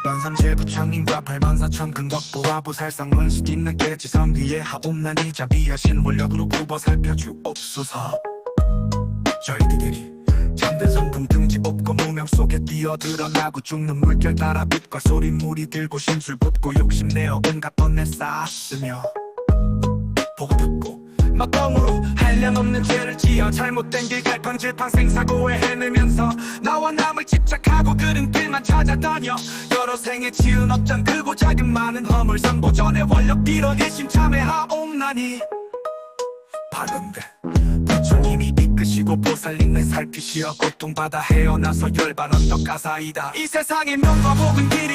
반삼제부창님과 84,000 근덕보와 보살상 원식 있는 깨지성 위에 하옵나니 자비하신 원력으로 부버 살펴주옵소서. 저희들이 잠든 성품 등지 없고 무명 속에 뛰어들어나고 죽는 물결 따라 빛과 소리 물이 들고 심술 붓고 욕심내어 온갖 번뇌 쌓았으며 보고 듣고 막범으로 한량없는 죄를 지어 잘못된 길 갈팡질팡 생사고에 헤매면서 나와 남을 집착하고 그른 길만 찾아다녀 여러 생에 지은 업장 크고 작은 많은 허물 상보전에 원력 빌어내심 참회하옵나니 바른데 부처님이 이끄시고 보살님을 살피시어 고통받아 헤어나서 열반 언덕 가사이다. 이 세상의 명과 복은 길이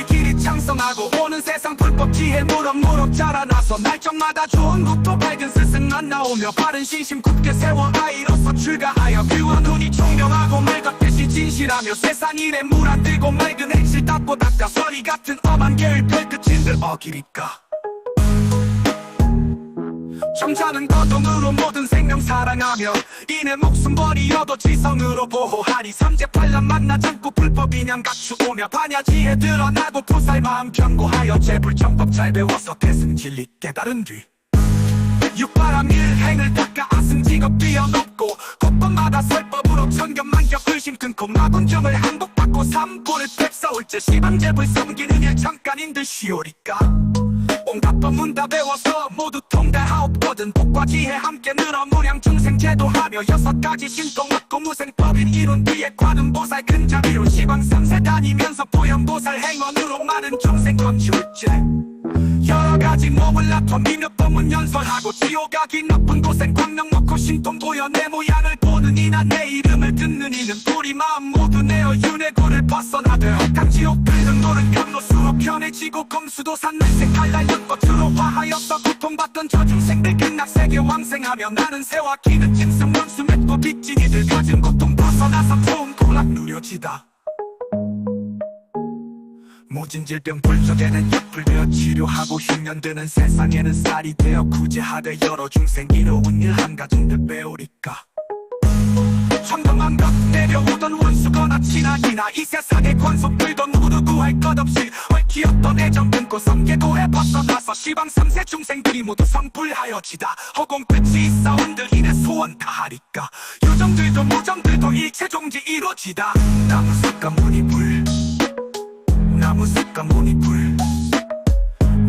창성하고 오는 세상 불법 지혜 무럭무럭 자라나서 날정마다 좋은 것도 밝은 스승만 나오며 바른 신심 굳게 세워 아이로서 출가하여 귀한 눈이 총명하고 맑았듯이 진실하며 세상 일에 물 안 들고 맑은 행실 닦고 닦아 서리 같은 엄한 계의 별끝인들 어기리까 점잖은 거동으로 모든 생명 사랑하며 이내 목숨 버리어도 지성으로 보호하니 삼재팔란 만나지 않고 불법 인양 갖추오며 반야지혜 드러나고 보살 마음 견고하여 재불정법 잘 배워서 대승 진리 깨달은 뒤 육바람 일행을 닦아 아승직업 뛰어넘고 곳곳마다 설법으로 천견만격 의심 끊고 마군정을 항복받고 삼고를 뺏어올제 시방제불 섬기는 일 잠깐인들 쉬오리까 온갖 법문 다 배워서 모두 통달하옵거든 복과 지혜 함께 늘어 무량 중생 제도하며 6가지 신동 얻고 무생법인 이룬 뒤에 관음보살 근자비로 시방 3세 다니면서 보현보살 행원으로 많은 중생 건지울제 여러가지 몸을 낳고 민요법문 연설하고 지옥가기 높은 곳엔 광명 놓고 신동 보여 내 모양을 보는 이나 내 이름을 듣는 이는 우리 마음 모두 내어 윤회고를 벗어나되 헛간 지옥 긁은 노는 변로수로 편해지고 검수도 산날생 칼날 연꽃으로 화하여서 고통받던 저중생들 극락세계 왕생하며 나는 새와 기는 짐승 원수 맺고 빅진이들 가진 고통 벗어나서 좋은 고락 누려지다. 모진 질병 불적에는 약불되어 치료하고 흉년드는 세상에는 쌀이 되어 구제하되 여러 중생 이로운 일 한가정들 배우리까 청정한 것 내려오던 원수거나 친하기나 이 세상의 권속들도 누구도 구할 것 없이 얽히었던 애정 끊고 성계도에 벗어나서 시방 3세 중생들이 모두 성불하여지다 허공 끝이 싸운들 인해 소원 다하리까 요정들도 무정들도 일체 종지 이루어지다 나무 숲과 무늬불 나무 숲과 무늬불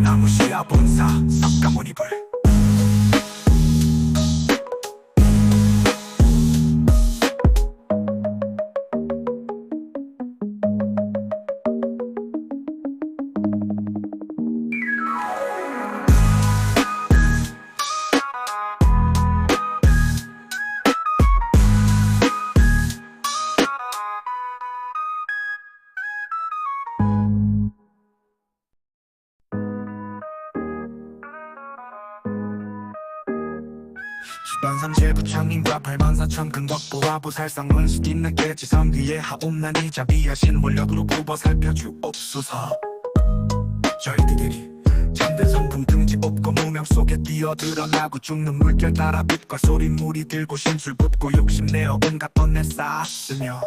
나무 시야 본사 숲과 무늬불 반삼제부창님과 84,000 근덕보와 보살상 원식 있는 깨지성 위에 하옵나니 자비하신 원력으로 부버 살펴주옵소서. 저희들이 잠든 성품 등지 없고 무명 속에 뛰어들어나고 죽는 물결 따라 빛과 소리 물이 들고 심술 붓고 욕심내어 온갖 번뇌 쌓았으며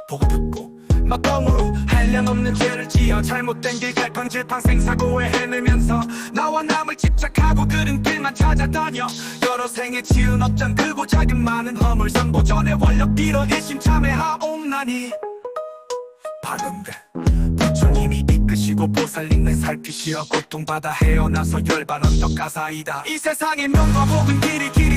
보고 듣고 막범으로 한량없는 죄를 지어 잘못된 길 갈팡질팡 생사고에 헤매면서 나와 남을 집착하고 그른 길만 찾아다녀 여러 생에 지은 업장 크고 작은 많은 허물 상보전에 원력 빌어내심 참회하옵나니 바른데 부처님이 이끄시고 보살님을 살피시어 고통받아 헤어나서 열반 언덕 가사이다. 이 세상의 명과 복은 길이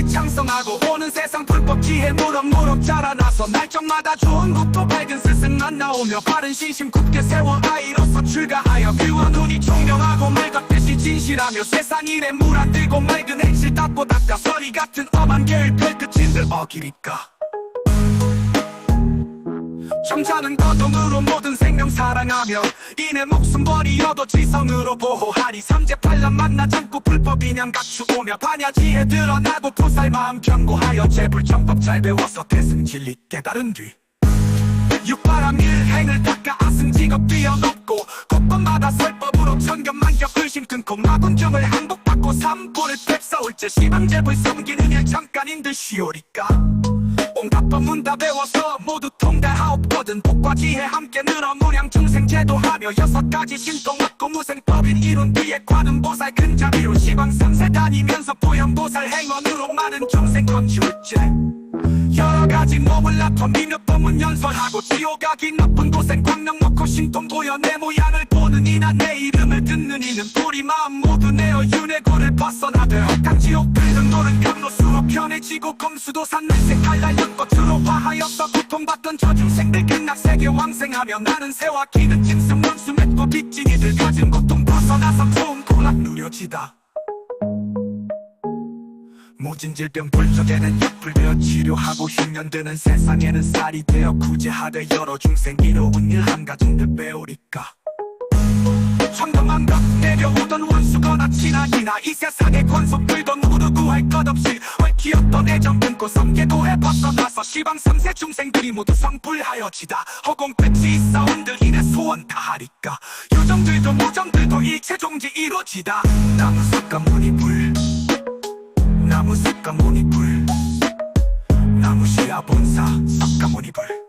창성하고 오는 세상 불법 지혜 무럭무럭 자라나서 날정마다 좋은 것도 밝은 스승만 나오며 바른 신심 굳게 세워 아이로서 출가하여 귀한 눈이 총명하고 맑았듯이 진실하며 세상 일에 물 안 들고 맑은 행실 닦고 닦아 서리 같은 엄한 계의 별끝인들 어기리까 점잖은 거동으로 모든 생명 사랑하며 이내 목숨 버리어도 지성으로 보호하니 삼재팔란 만나지 않고 불법 인양 갖추오며 반야지혜 드러나고 보살 마음 견고하여 재불정법 잘 배워서 대승 진리 깨달은 뒤 육바람 일행을 닦아 아승직업 뛰어넘고 곳곳 법마다 설법으로 천견만격 의심 끊고 마군중을 항복받고 삼보를 뺏어올제 시방제불 섬기는 일 잠깐인 듯 시오리까 온갖 법문 다 배워서 모두 통달하옵거든 복과 지혜 함께 늘어 무량 중생제도하며 6가지 신동 얻고 무생법인 이룬 뒤에 관음보살 근자비로 시방 3세 다니면서 보현보살 행원으로 많은 중생 건지울제 여러가지 몸을 나눠 미몇 법문 연설하고 지옥가기 높은 고생 광명 놓고 신동 보여 내 모양을 보는 이나 내 이름을 듣는 이는 우리 마음 모두 내어 윤회고를 벗어나되 헛간 지옥 들은 노는 경로수로 편해지고 검수도 산날생 칼날연 꽃으로 화하여서 고통받던 저 중생들 극락세계 왕생하며 나는 새와 기는 짐승 원수 맺고 빚쟁이들 가진 고통 벗어나서 좋은 고락 누려지다 모진 질병 불적에는 약불되어 치료하고 흉년 드는 세상에는 쌀이 되어 구제하되 여러 중생 이로운 일 한가진들 배우리까 천도만각 내려오던 원수거나 친아이나 이 세상의 권속들도 누구도 구할 것 없이 얽히었던 애정 끊고 성계도에 벗어나서 시방 3세 중생들이 모두 성불하여지다 허공패치 있사온들 이내 소원 다하리까 요정들도 무정들도 일체 종지 이루어지다 나무석가 무니불 나무석가 무니불 나무시야 본사 석가 무니불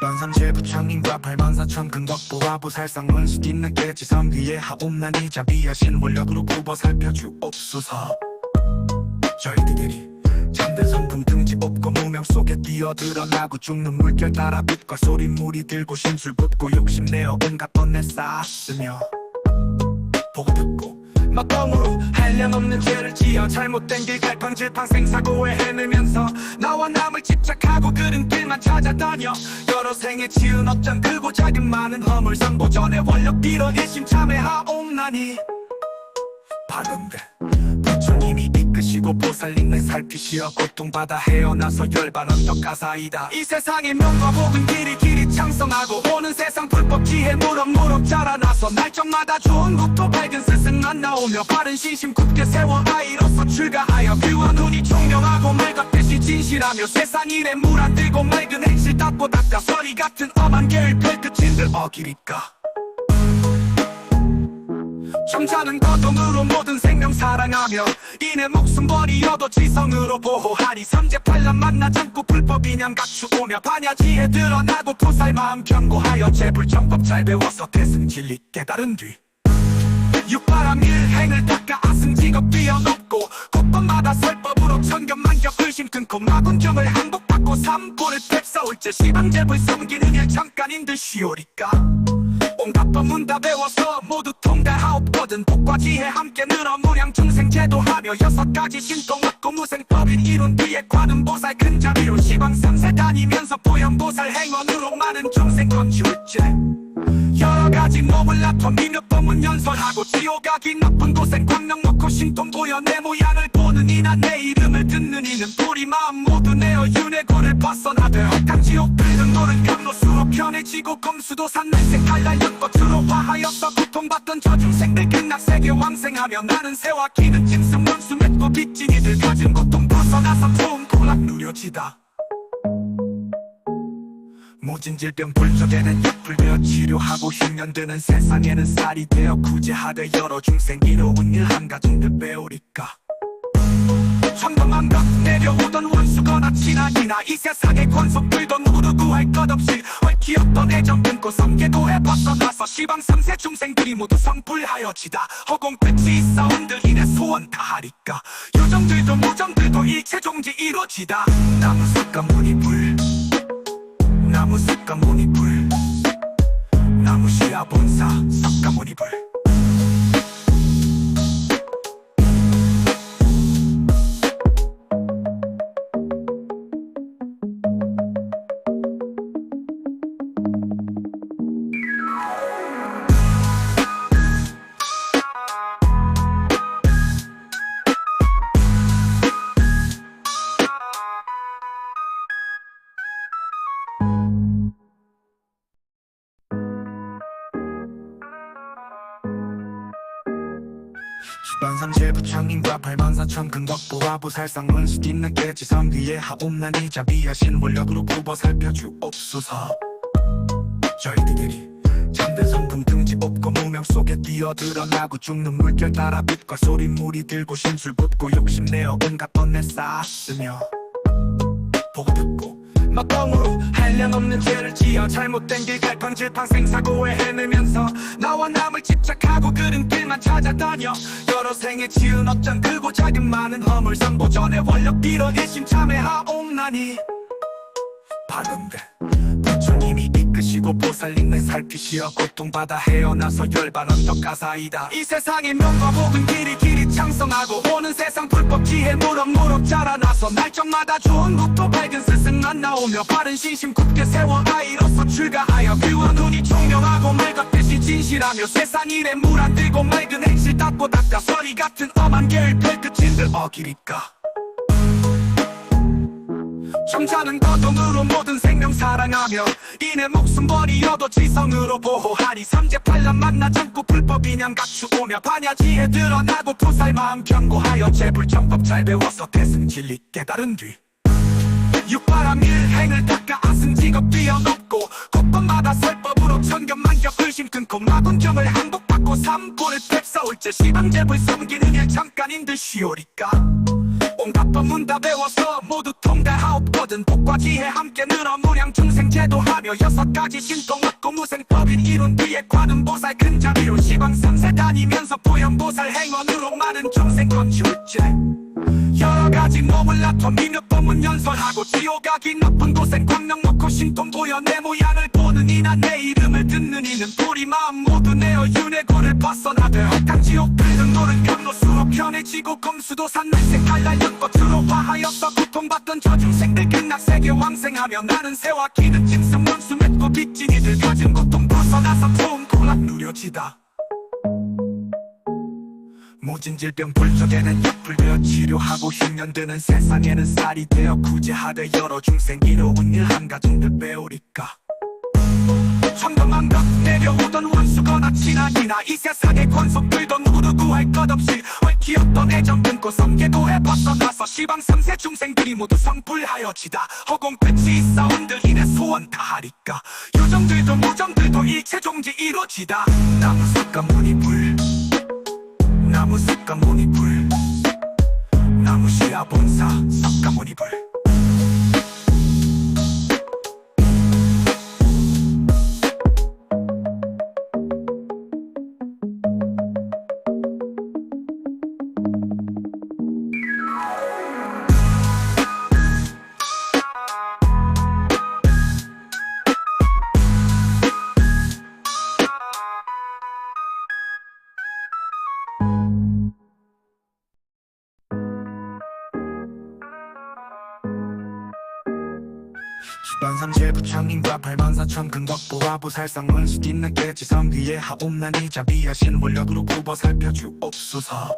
시방삼재 부처님과 84,000 근덕보와 보살상 원수긴 느껴지 섬기에 하옵나니 자비하신 원력으로 굽어 살펴주옵소서 저희들이 참된 성품 등지 없고 무명 속에 뛰어들어나고 죽는 물결 따라 빛과 소리 물이 들고 심술 붓고 욕심내어 온갖 번뇌 쌓았으며 보고 듣고 막범으로 한량없는 죄를 지어 잘못된 길 갈팡질팡 생사고에 헤매면서 나와 남을 집착하고 그른 길만 찾아다녀 여러 생에 지은 업장 크고 작은 많은 허물 상보전에 원력 빌어 일심 참회하옵나니 바른데 부처님이 이끄시고 보살님을 살피시어 고통받아 헤어나서 열반 언덕 가사이다 이 세상의 명과 복은 길이 창성하고 오는 세상 불법 지혜 무럭무럭 자라나서 날정마다 좋은 국토 밝은 스승만 나오며 바른 신심 굳게 세워 아이로서 출가하여 귀와 눈이 총명하고 말같듯이 진실하며 세상 일에 물 안 들고 맑은 행실 닦고 닦아 서리 같은 엄한 계율 별끝인들 어기리까 점잖은 거동으로 모든 생명 사랑하며 이내 목숨 버리어도 지성으로 보호하니 삼재팔란 만나 참고 불법 인양 갖추오며 반야지혜 드러나고 부살 마음 견고하여 제불정법 잘 배워서 대승 진리 깨달은 뒤 육바람 일행을 닦아 아승직업 뛰어넘고 곳곳마다 설법으로 천견만격 의심 끊고 마군중을 항복받고 삼보를 뺏어올제 시방제불 섬기는 일 잠깐인 듯 시오리까 온갖 법문 다 배워서 모두 통달하옵거든 복과 지혜 함께 늘어 무량 중생제도하며 6가지 신동 얻고 무생법인 이룬 뒤에 관음보살 근자비로 시방 3세 다니면서 보현보살 행원으로 많은 중생 건지울제 여러가지 몸을 나눠 미몇 법문 연설하고 지옥가기 높은 고생 광명 놓고 신동 보여 내 모양을 보는 이나 내 이름을 듣는 이는 우리 마음 모두 내어 윤회고를 벗어나되 헛간 지옥 들은 노는 경로수로 편해지고 검수도 산날생 칼날연 꽃으로 화하여서 고통받던 저 중생들 극락세계 왕생하며 나는 새와 기는 짐승 원수 맺고 빚쟁이들 가진 고통 벗어나서 좋은 고락 누려지다 모진 질병 불적에는 약불되어 치료하고 흉년 드는 세상에는 쌀이 되어 구제하되 여러 중생 이로운 일 한가진들 배우리까 천도만각 내려오던 원수거나 친아이나 이 세상의 권속들도 누구도 구할 것 없이 얽히었던 애정 끊고 성계도에 벗어나서 시방 3세 중생들이 모두 성불하여지다 허공패치 있사온들 이내 소원 다하리까 요정들도 무정들도 일체 종지 이루어지다 나무석가 무니불 나무석가 무니불 나무시야 본사 석가 무니불 주반상제 부창님과 84,000 근덕보와 부살상 문수 있는 깨지선 위에 하옵나니 자비하신 원력으로 굽어 살펴주옵소서. 저희들이 참된 성분 등지 없고 무명 속에 뛰어들어나고 죽는 물결 따라 빛과 소리 물이 들고 심술 붓고 욕심내어 온갖 번뇌 쌓았으며 보고 듣고 막방으로 한량없는 죄를 지어 잘못된 길 갈팡질팡 생사고에 헤매면서 나와 남을 집착하고 그른 길만 찾아다녀 여러 생에 지은 업장 크고 작은 많은 허물 선보전에 원력 빌어 일심 참회하옵나니 바른데 부처님이 이끄시고 보살님을 살피시어 고통받아 헤어나서 열반 언덕 가사이다. 이 세상의 명과 복은 길이 창성하고 오는 세상 불법 지혜 무럭무럭 자라나서 날적마다 좋은 국도 밝은 스승만 나오며 바른 신심 굳게 세워 아이로서 출가하여 뷰와 눈이 총명하고 말 같듯이 진실하며 세상 일에 물 안 들고 맑은 행실 닦고 닦다 서리 같은 엄한 계획 별끝인들 어기리까 정자는 거동으로 모든 생명 사랑하며 이내 목숨 버리어도 지성으로 보호하니 삼재팔란 만나 참고 불법 인양 갖추오며 반야지혜 드러나고 부살 마음 견고하여 재불정법 잘 배워서 대승 진리 깨달은 뒤 육바람 일행을 닦아 아승 직업 뛰어넘고 곳곳마다 설법으로 천견만격 의심 끊고 마군정을 항복받고 삼고를 뵙사올제 시방제불 섬기는 일 잠깐인들 쉬오리까 온갖 법문 다 배워서 모두 통달하옵거든 복과 지혜 함께 늘어 무량 중생 제도하며 6가지 신통 얻고 무생법인 이룬 뒤에 관음보살 큰 자비로 시방 3세 다니면서 보현보살 행원으로 많은 중생 건지울제 여러가지 몸을 낳고 민력 법문 연설하고 지옥가기 높은 고생 광명 놓고 신통 보여 내 모양을 보는 이나 내 이름을 듣는 이는 우리 마음 모두 내어 윤회고를 벗어나되 헛간 지옥 들은 노른 경로수로 편해지고 검수도 산날생 칼날 연꽃으로 화하여서 고통받던 저 중생들 극락세계 왕생하며 나는 새와 기는 짐승 원수 맺고 빚진이들 가진 고통 벗어나서 좋은 고락 누려지다. 모진 질병 불적에는 약불되어 치료하고 흉년 드는 세상에는 쌀이 되어 구제하되 여러 중생 이로운 일 한가정들 배우리까 천도만각 내려오던 원수거나 친아이나 이 세상의 권속들도 누구 구할 것 없이 얽히었던 애정 끊고 성계도에 벗어나서 시방 3세 중생들이 모두 성불하여지다 허공 끝이 있사온들 이내 소원 다하리까 요정들도 무정들도 일체 종지 이루어지다 나무 삭감 무늬불 나무 삭감 무늬불 나무 시야 본사 삭감 무늬불 주반상제 부창님과 84,000 근덕보와 부살상 문수 있는 깨지선 위에 하옵나니 자비하신 원력으로 굽어 살펴주옵소서.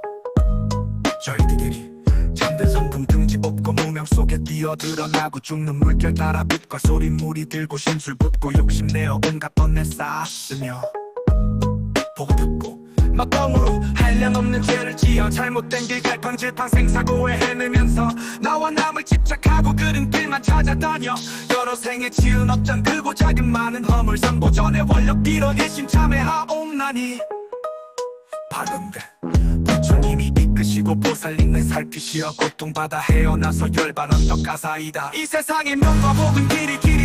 저희들이 참된 성분 등지 없고 무명 속에 뛰어들어나고 죽는 물결 따라 빛과 소리 물이 들고 심술 붓고 욕심내어 온갖 번뇌 쌓았으며 보고 듣고 막방으로 한량없는 죄를 지어 잘못된 길 갈팡질팡 생사고에 헤매면서 나와 남을 집착하고 그른 길만 찾아다녀 여러 생에 지은 업장 크고 작은 많은 허물 선보전에 원력 빌어 일심 참회하옵나니 바른데 부처님이 이끄시고 보살님을 살피시어 고통받아 헤어나서 열반 언덕 가사이다. 이 세상의 명과 복은 길이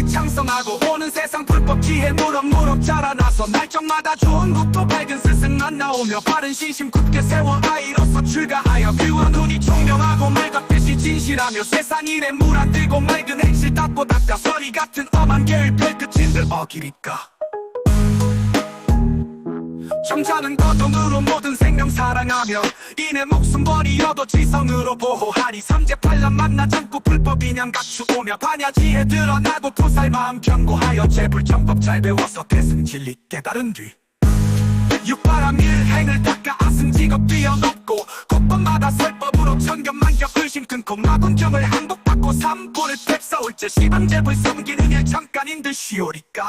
창성하고 오는 세상 불법 지혜 무럭무럭 자라나서 날적마다 좋은 국도 밝은 스승만 나오며 바른 신심 굳게 세워 아이로서 출가하여 뷰와 눈이 총명하고 말 같듯이 진실하며 세상 일에 물 안 들고 맑은 행실 닦고 닦다 서리 같은 엄한 계획 별끝인들 어기리까 정자는 거동으로 모든 생명 사랑하며 이내 목숨 버리어도 지성으로 보호하니 삼재팔란 만나 참고 불법 인양 갖추오며 반야지혜 드러나고 부살 마음 견고하여 재불정법 잘 배워서 대승 진리 깨달은 뒤 육바람 일행을 닦아 아승직업 뛰어넘고 곳곳마다 설법으로 천견만격 의심 끊고 마군경을 항복받고 삼고를 뺏어올제 시방제불 섬기는 일 잠깐인 듯 쉬오리까.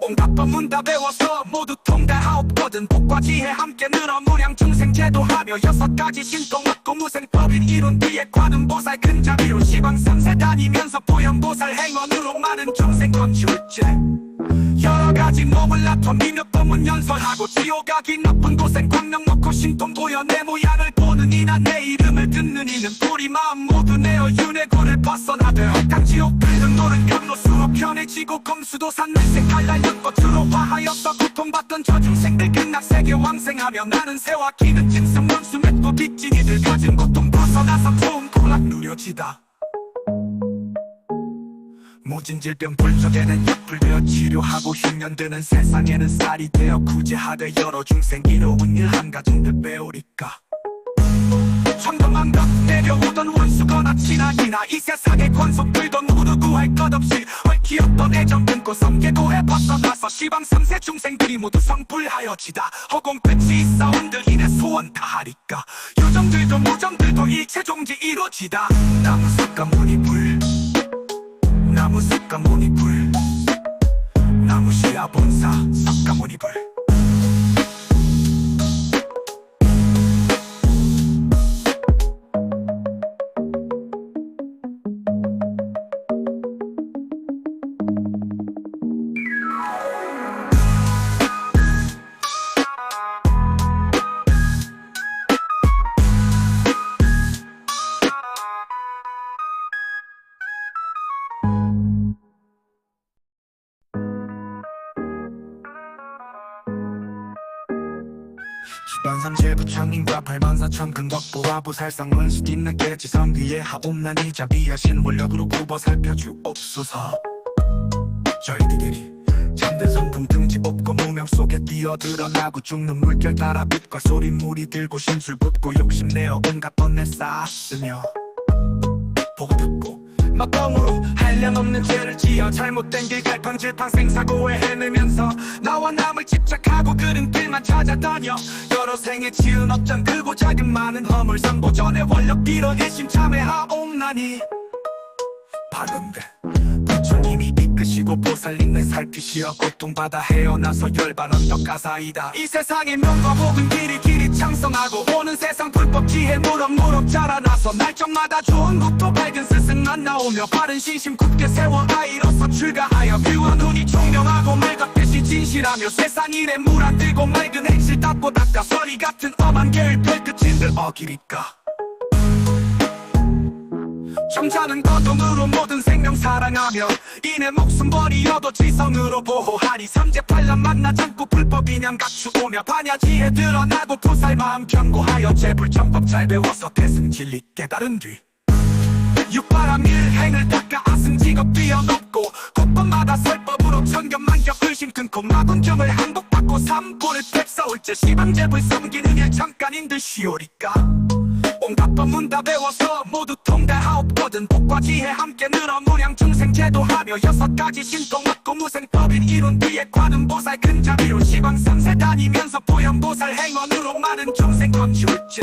온갖 법문 다 배워서 모두 통달하옵거든. 복과 지혜 함께 늘어 무량 중생 제도하며 6가지 신동 얻고 무생법인 이룬 뒤에 관음보살 근자비로 시방 3세 다니면서 보현보살 행원으로 많은 중생 건지울제. 여러가지 몸을 나눠 미몇 법문 연설하고 지옥가기 나쁜 고생 광명 놓고 신통 보여 내 모양을 보는 이나 내 이름을 듣는 이는 뿌리 마음 모두 내어 윤회고를 벗어나되 헛강지옥 불등 노른 경로수로 편해지고 검수도산 날생 갈랄연 꽃으로 화하여서 고통받던 저 중생들 극락세계 왕생하며 나는 새와 기는 짐승 원수 맺고 빚진이들 가진 고통 벗어나서 좋은 고락 누려지다. 모진 질병 불적에는 약불되어 치료하고 흉년 드는 세상에는 쌀이 되어 구제하되 여러 중생 이로운 일 한가진들 배우리까. 천도만각 내려오던 원수거나 친아니나 이 세상의 권속들도 모두 구할 것 없이 얽히었던 애정 끊고 성계도에 벗어나서 시방 3세 중생들이 모두 성불하여지다. 허공끝이 있사온들 인해 소원 다하리까. 요정들도 무정들도 일체 종지 이루어지다. 나무석가 무니불 나무석가 무니불 나무시야 본사 석가 무니불. 시반삼재 부창님과 84,000 근덕보와 보살상 원수 뒷늦게 지성 위에 하옵나니 자비하신 원력으로 굽어 살펴주옵소서. 저희들이 잠든 성품 등지 없고 무명 속에 뛰어들어나고 죽는 물결 따라 빛과 소리 물이 들고 심술 붓고 욕심내어 온갖 번뇌 쌓았으며 보고 듣고 막강으로 한량없는 죄를 지어 잘못된 길 갈팡질팡 생사고에 헤매면서 나와 남을 집착하고 그른 길만 찾아다녀 여러 생에 지은 업장 크고 작은 많은 허물 삼보전에 원력 빌어내심 참회하옵나니. 바른데 부처님이 이끄시고 보살님을 살피시어 고통받아 헤어나서 열반 언덕 가사이다. 이 세상의 명과 복은 길이 창성하고 오는 세상 불법 지혜 무럭무럭 자라나서 날적마다 좋은 국토 밝은 스승만 나오며 바른 신심 굳게 세워 아이로서 출가하여 뷰와 눈이 총명하고 맑았듯이 진실하며 세상 일에 물 안 들고 맑은 행실 닦고 닦아 서리 같은 엄한 계율 별끝인들 어기리까. 점잖은 거동으로 모든 생명 사랑하며 이내 목숨 버리어도 지성으로 보호하니 삼재팔란 만나 잡고 불법 인양 갖추오며 반야지혜 드러나고 부살 마음 견고하여 제불정법 잘 배워서 대승 진리 깨달은 뒤 육바람 일행을 닦아 아승직업 뛰어넘고 곳곳마다 설법으로 천견만격 의심 끊고 마군경을 항복받고 삼고를 뺏어올제 시방제불 섬기는 일 잠깐인 듯 쉬오리까. 온갖 법문 다 배워서 모두 통달하옵거든. 복과 지혜 함께 늘어 무량 중생 제도하며 6가지 신동 얻고 무생법인 이룬 뒤에 관음보살 근자비로 시방 3세 다니면서 보현보살 행원으로 많은 중생 건지울제.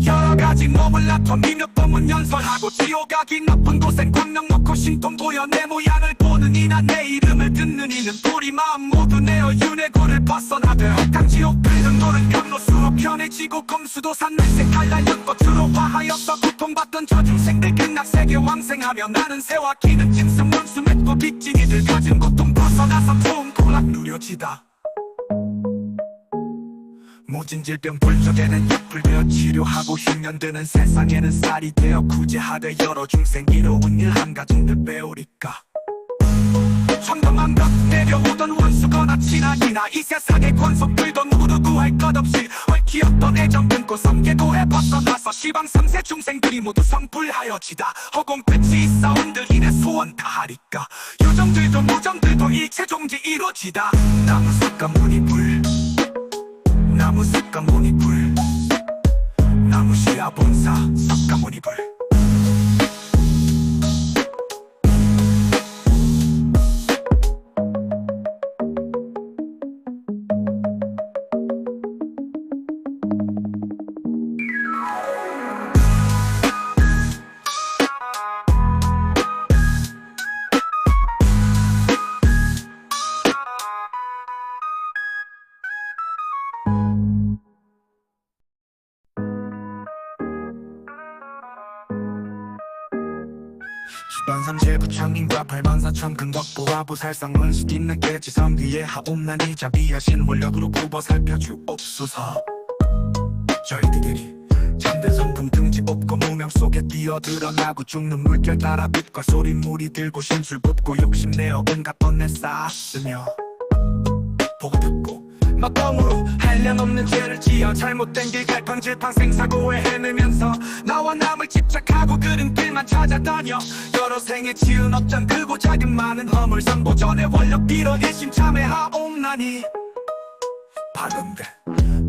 여러가지 몸을 나눠 미몇 법문 연설하고 지옥가기 나쁜 고생 광명 놓고 신통 보여 내 모양을 보는 이나 내 이름을 듣는 이는 뿌리 마음 모두 내어 윤회고를 벗어나되 헛강지옥 불등 노른 경로수로 편해지고 검수도산 날생 갈랄연 꽃으로 화하여서 고통받던 저 중생들 극락세계 왕생하며 나는 새와 기는 짐승 원수 맺고 빚진이들 가진 고통 벗어나서 좋은 고락 누려지다. 모진 질병 불적에는 약불되어 치료하고 흉년 드는 세상에는 쌀이 되어 구제하되 여러 중생 이로운 일 한가진들 배우리까. 천도만각 내려오던 원수거나 친아니나 이 세상의 권속들도 모두 구할 것 없이 얽히었던 애정 끊고 성계도에 벗어나서 시방 3세 중생들이 모두 성불하여지다. 허공끝이 있사온들 인해 소원 다하리까. 요정들도 무정들도 일체 종지 이루어지다. 나무석가 무니불 나무석가 무니불 나무시야 본사 석가 무니불. 주반삼재 부창님과 84,000 근덕보와 부살상 원수 있는 깨지성 위에 하옵나니 비하신 원력으로 굽어 살펴주옵소서. 저희들이 참된 성품 등지 없고 무명 속에 뛰어들어나고 죽는 물결 따라 빛과 소리 물이 들고 심술 붓고 욕심내어 온갖 번뇌 쌓았으며 보고 듣고 막강으로 한량없는 죄를 지어 잘못된 길 갈팡질팡 생사고에 헤매면서 나와 남을 집착하고 그른 길만 찾아다녀 여러 생에 지은 업장 크고 작은 많은 허물 선보전에 원력 빌어 일심 참회하옵나니 바른데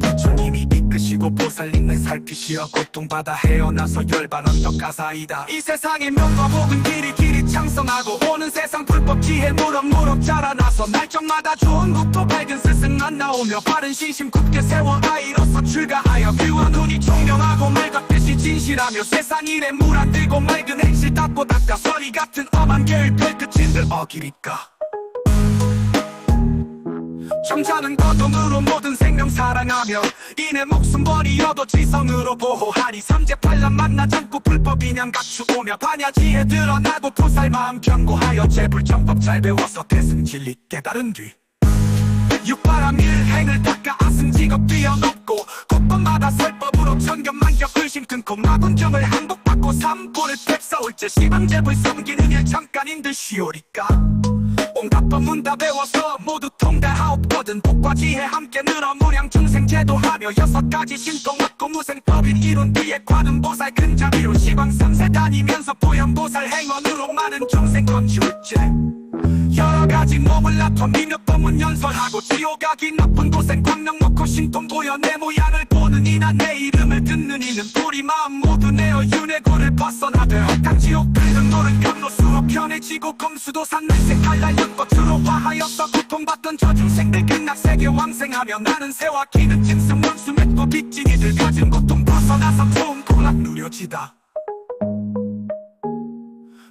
부처님이 이끄시고 보살님을 살피시어 고통받아 헤어나서 열반 언덕 가사이다. 이 세상의 명과 복은 길이 창성하고 오는 세상 불법 지혜 무럭무럭 자라나서 날적마다 좋은 국토 밝은 스승 안 나오며 바른 신심 굳게 세워 아이로서 출가하여 귀한 눈이 총명하고 말 같듯이 진실하며 세상 일에 물 안 들고 맑은 행실 닦고 닦아 서리 같은 엄한 계획 별끝인들 어기리까 정자는 거동으로 모든 생명 사랑하며 이내 목숨 버리어도 지성으로 보호하니 삼재팔란 만나지 않고 불법 인양 갖추오며 반야지혜 드러나고 부살 마음 견고하여 재불정법 잘 배워서 대승 진리 깨달은 뒤 육바람 일행을 닦아 아승직업 뛰어넘고 곳곳마다 설법으로 천견만격 의심 끊고 마군정을 항복받고 삼고를 뵙사올제 시방제불 섬기는 일 잠깐인들 쉬오리까 온갖 법문 다 배워서 모두 통달하옵거든 복과 지혜 함께 늘어 무량 중생 제도하며 6가지 신통 얻고 무생법인 이룬 뒤에 관음보살 근자비로 시방 3세 다니면서 보현보살 행원으로 많은 중생 건지울제 여러가지 몸을 나눠 민력 법문 연설하고 지옥가기 나쁜 고생 광명 놓고 신통 보여 내 모양을 보는 이나 내 이름을 듣는 이는 뿌리 마음 모두 내어 윤회고를 벗어나되 헛간 지옥 끓는 노른 변로수로 편해지고 검수도 산날생 칼날 연꽃으로 화하여서 고통받던 저 중생들 극락세계 왕생하며 나는 새와 기는 짐승 원수 맺고 빅진이들 가진 고통 벗어나서 좋은 고락 누려지다.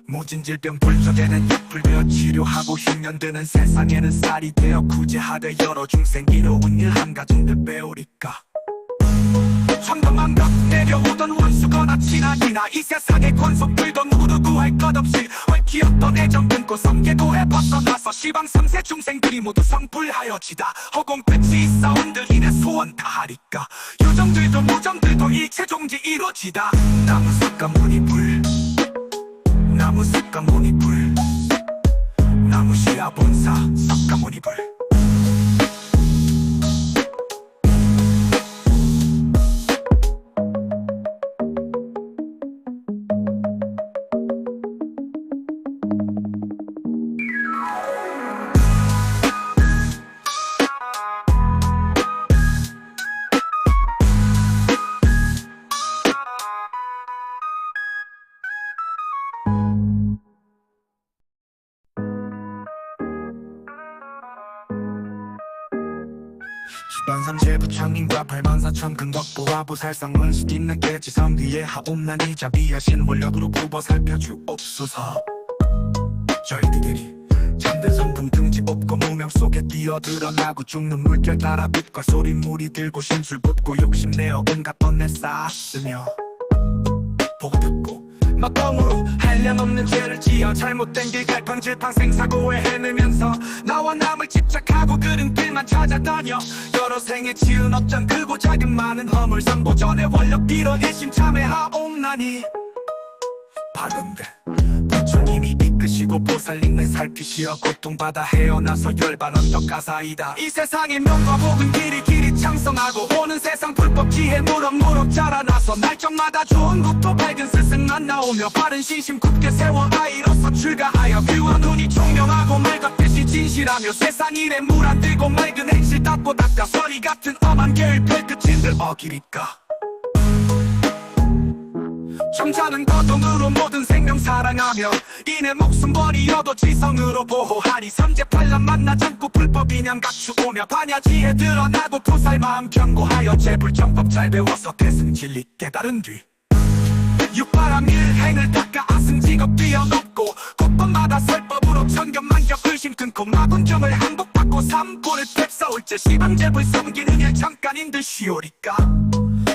모진 질병 불적에는 약불되어 치료하고 흉년 드는 세상에는 쌀이 되어 구제하되 여러 중생 이로운 일 한가진들 배우리까 천도만각 내려오던 원수거나 친아니나 이 세상의 권속들도 모두 구할 것 없이 얽히었던 애정 끊고 성계도에 벗어나서 시방 3세 중생들이 모두 성불하여지다 허공 끝이 있사온들 인해 소원 다하리까 유정들도 무정들도 일체 종지 이루어지다 나무 삭가 무니불 나무 삭가 무니불 나무 시야 본사 삭가 무니불 주반삼재 부창님과 84,000 근덕보와 부살상 원수 있는 깨지성 위에 하옵나니 비하신 원력으로 굽어 살펴주옵소서. 저희들이 참된 성품 등지 없고 무명 속에 뛰어들어나고 죽는 물결 따라 빛과 소리 물이 들고 심술 붓고 욕심내어 온갖 번뇌 쌓았으며 보고 듣고 막강으로 한량없는 죄를 지어 잘못된 길 갈팡질팡 생사고에 헤매면서 나와 남을 집착하고 그른 길만 찾아다녀 여러 생에 지은 업장 크고 작은 많은 허물 선보전에 원력 빌어 일심 참회하옵나니 바른데 부처님이 이끄시고 보살님을 살피시어 고통받아 헤어나서 열반 언덕 가사이다. 이 세상의 명과 복은 길이 창성하고 오는 세상 불법 지혜 무럭무럭 자라나서 날적마다 좋은 국토 밝은 스승 안 나오며 바른 신심 굳게 세워 아이로서 출가하여 귀한 눈이 총명하고 말 같듯이 진실하며 세상 일에 물 안 들고 맑은 행실 닦고 닦아 서리 같은 엄한 계획 별끝인들 어기리까 정자는 거동으로 모든 생명 사랑하며 이내 목숨 버리어도 지성으로 보호하니 삼재팔란 만나지 않고 불법 인양 갖추오며 반야지혜 드러나고 부살 마음 견고하여 재불정법 잘 배워서 대승 진리 깨달은 뒤 육바람 일행을 닦아 아승직업 뛰어넘고 곳곳마다 설법으로 천견만격 의심 끊고 마군정을 항복받고 삼고를 뵙사올제 시방제불 섬기는 일 잠깐인들 쉬오리까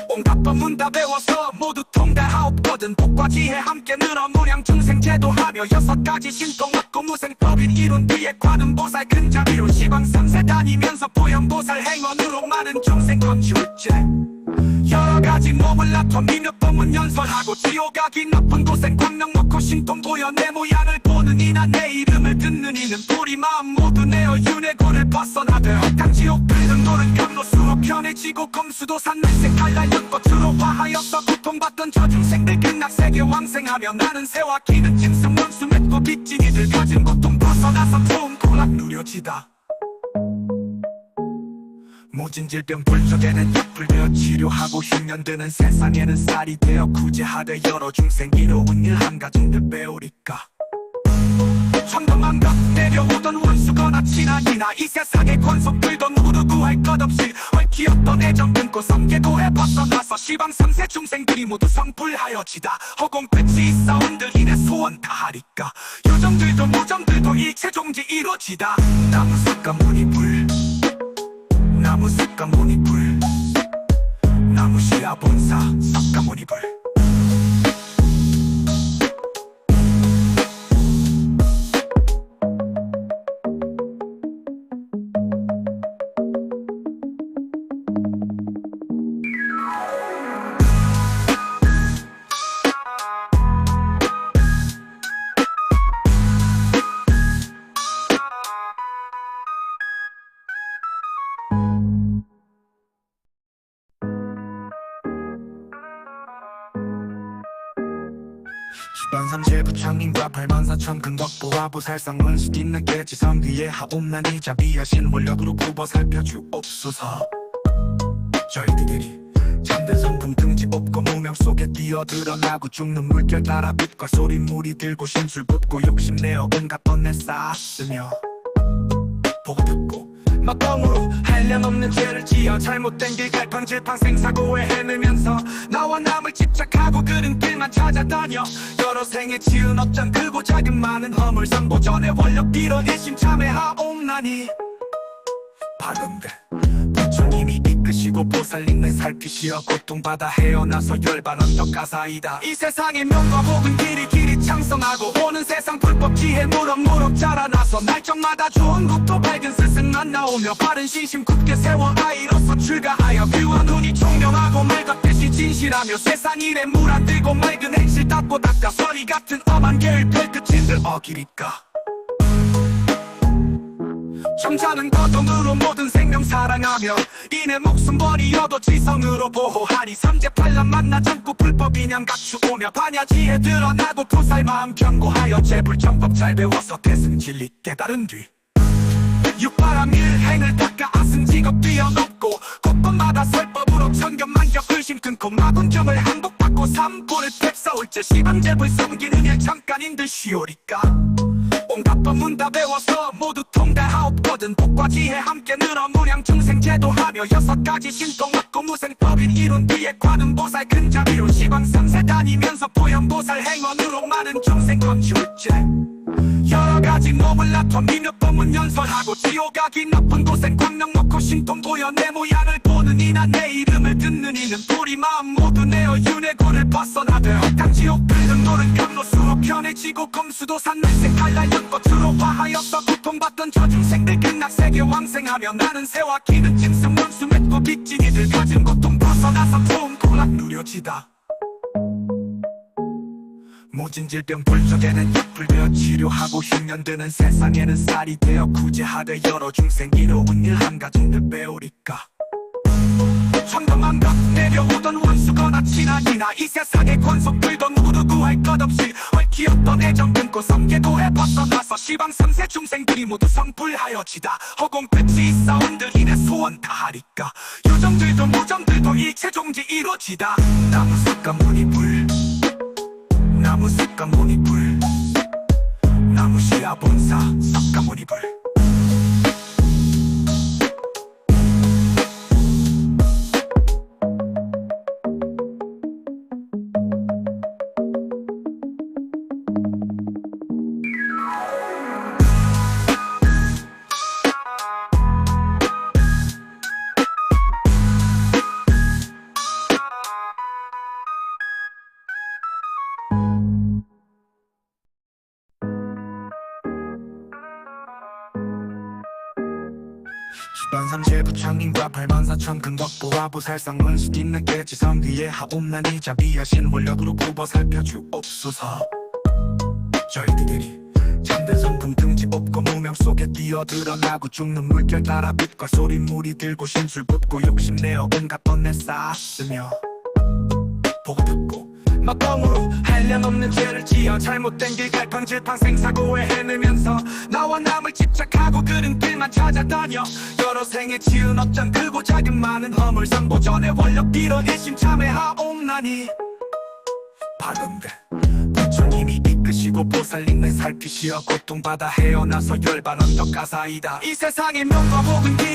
온갖 법문 다 배워서 모두 통달하옵거든 복과 지혜 함께 늘어 무량 중생 제도하며 6가지 신통학고 무생법인 이룬 뒤에 관음보살 근자비로 시방 3세 다니면서 보현보살 행원으로 많은 중생 건축제 여러가지 몸을 나눠 민요법문 연설하고 지옥가기 높은 고생 광명 놓고 신통 보여 내 모양을 보는 이나 내 이름을 듣는 이는 우리 마음 모두 내어 윤회고를 벗어나되 헛탕지옥 들은 노는 경로수로 편해지고 검수도 산날색 칼날 연꽃으로 화하여서 고통받던 저 중생들 극락세계 왕생하며 나는 새와 기는 짐승 원수 맺고 빚쟁이들 가진 고통 벗어나서 좋은 콜락 누려지다 모진 질병 불적에는 약불 되어 치료하고 흉년 드는 세상에는 쌀이 되어 구제하되 여러 중생 이로운 일 한가진들 배우리까 천도만각 내려오던 원수거나 친아이나 이 세상의 권속들도 누구 구할 것 없이 얽히었던 애정 끊고 성계도에 벗어나서 시방 3세 중생들이 모두 성불하여지다 허공끝이 있사온들 인해 소원 다하리까 요정들도 무정들도 일체 종지 이루어지다 나무석가 무니불 나무석가 무니불 나무시야 본사 석가 무니불 시방삼재 부창님과 84,000 근덕보와 보살상 원수 뒷늦게 지성 위에 하옵나니 자비하신 원력으로 굽어 살펴주옵소서 저희들이 잠든 성분 등지 없고 무명 속에 뛰어들어나고 죽는 물결 따라 빛과 소리 물이 들고 심술 붓고 욕심내어 온갖 번뇌 쌓았으며 보고 듣고 막강으로 한량없는 죄를 지어 잘못된 길 갈팡질팡 생사고에 헤매면서 나와 남을 집착하고 그른 길만 찾아다녀 여러 생에 지은 업장 크고 작은 많은 허물 상보전에 원력 빌어내심 참회하옵나니 바른데 부처님이 이끄시고 보살님을 살피시어 고통받아 헤어나서 열반 언덕가사이다 이 세상의 명과 복은 길이 창성하고 오는 세상 불법 지혜 무럭무럭 자라나서 날정마다 좋은 국토 밝은 스승만 나오며 바른 신심 굳게 세워 아이로서 출가하여 뷰와 눈이 총명하고 말 같듯이 진실하며 세상 일에 물 안 들고 맑은 행실 닦고 닦아 서리 같은 엄한 계율 별끝인들 어기리까 점잖은 거동으로 모든 생명 사랑하며 이내 목숨 버리어도 지성으로 보호하니 삼재팔란 만나 참고 불법 인양 갖추오며 반야지혜 드러나고 부살 마음 견고하여 재불정법 잘 배워서 대승 진리 깨달은 뒤 육바람 일행을 닦아 아승 직업 뛰어넘고 곳곳마다 설법으로 천견만격 의심 끊고 마군정을 항복받고 삼고를 뵙사올 때 시방제불 섬기는 일 잠깐인들 쉬오리까 온갖 법문 다 배워서 모두 통달하옵거든 복과 지혜 함께 늘어 무량 중생 제도하며 6가지 신통학고 무생법인 이룬 뒤에 관음보살 근자비로 시방 3세 다니면서 보현보살 행원으로 많은 중생 건축제 여러가지 몸을 나눠 민요법문 연설하고 지옥가기 높은 고생 광명 놓고 신통 보여 내 모양을 보는 이나 내 이름을 듣는 이는 우리 마음 모두 내어 윤회고를 벗어나되 헛탕지옥 들은 노는 경로수로 편해지고 검수도 산날색 칼날 연꽃으로 화하여서 고통받던 저 중생들 극락세계 왕생하며 나는 새와 기는 짐승 원수 맺고 빚쟁이들 가진 고통 벗어나서 좋은 콜락 누려지다 모진 질병 불적에는 약불 되어 치료하고 흉년 드는 세상에는 쌀이 되어 구제하되 여러 중생 이로운 일 한가진들 배우리까 천도만각 내려오던 원수거나 친아이나 이 세상의 권속들도 누구 구할 것 없이 얽히었던 애정 끊고 성계도에 벗어나서 시방 3세 중생들이 모두 성불하여지다 허공끝이 있사온들 인해 소원 다하리까 요정들도 무정들도 일체 종지 이루어지다 나무석가 무니불 나무석가 무니불 나무시야 본사 석가 무니불 주변상 제부창님과 84,000 근덕보와 보살상 문수 있는 깨지성 위에 하옵나니 자비하신 원력으로 굽어 살펴주옵소서. 저희들이 잠든 성품 등지 없고 무명 속에 뛰어들어나고 죽는 물결 따라 빛과 소리 물이 들고 심술 붓고 욕심내어 온갖 번뇌 쌓았으며 보고 듣고 막방으로 한량없는 죄를 지어 잘못된 길 갈팡질팡 생사고에 헤매면서 나와 남을 집착하고 그른 길만 찾아다녀 여러 생에 지은 업장 크고 작은 많은 허물 상보전에 원력 빌어 일심 참회하옵나니 바른데 부처님이 이끄시고 보살님을 살피시어 고통받아 헤어나서 열반 언덕 가사이다. 이 세상의 명과 복은 길이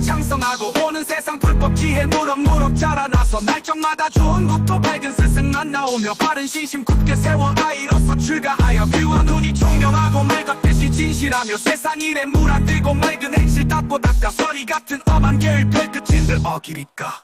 창성하고 오는 세상 불법 지혜 무럭무럭 자라나서 날적마다 좋은 것도 밝은 스승만 나오며 바른 신심 굳게 세워 아이로서 출가하여 뷰와 눈이 총명하고 맑았듯이 진실하며 세상 일에 물 안 들고 맑은 행실 닦고 닦아 서리 같은 엄한 계율 별끝인들 어기리까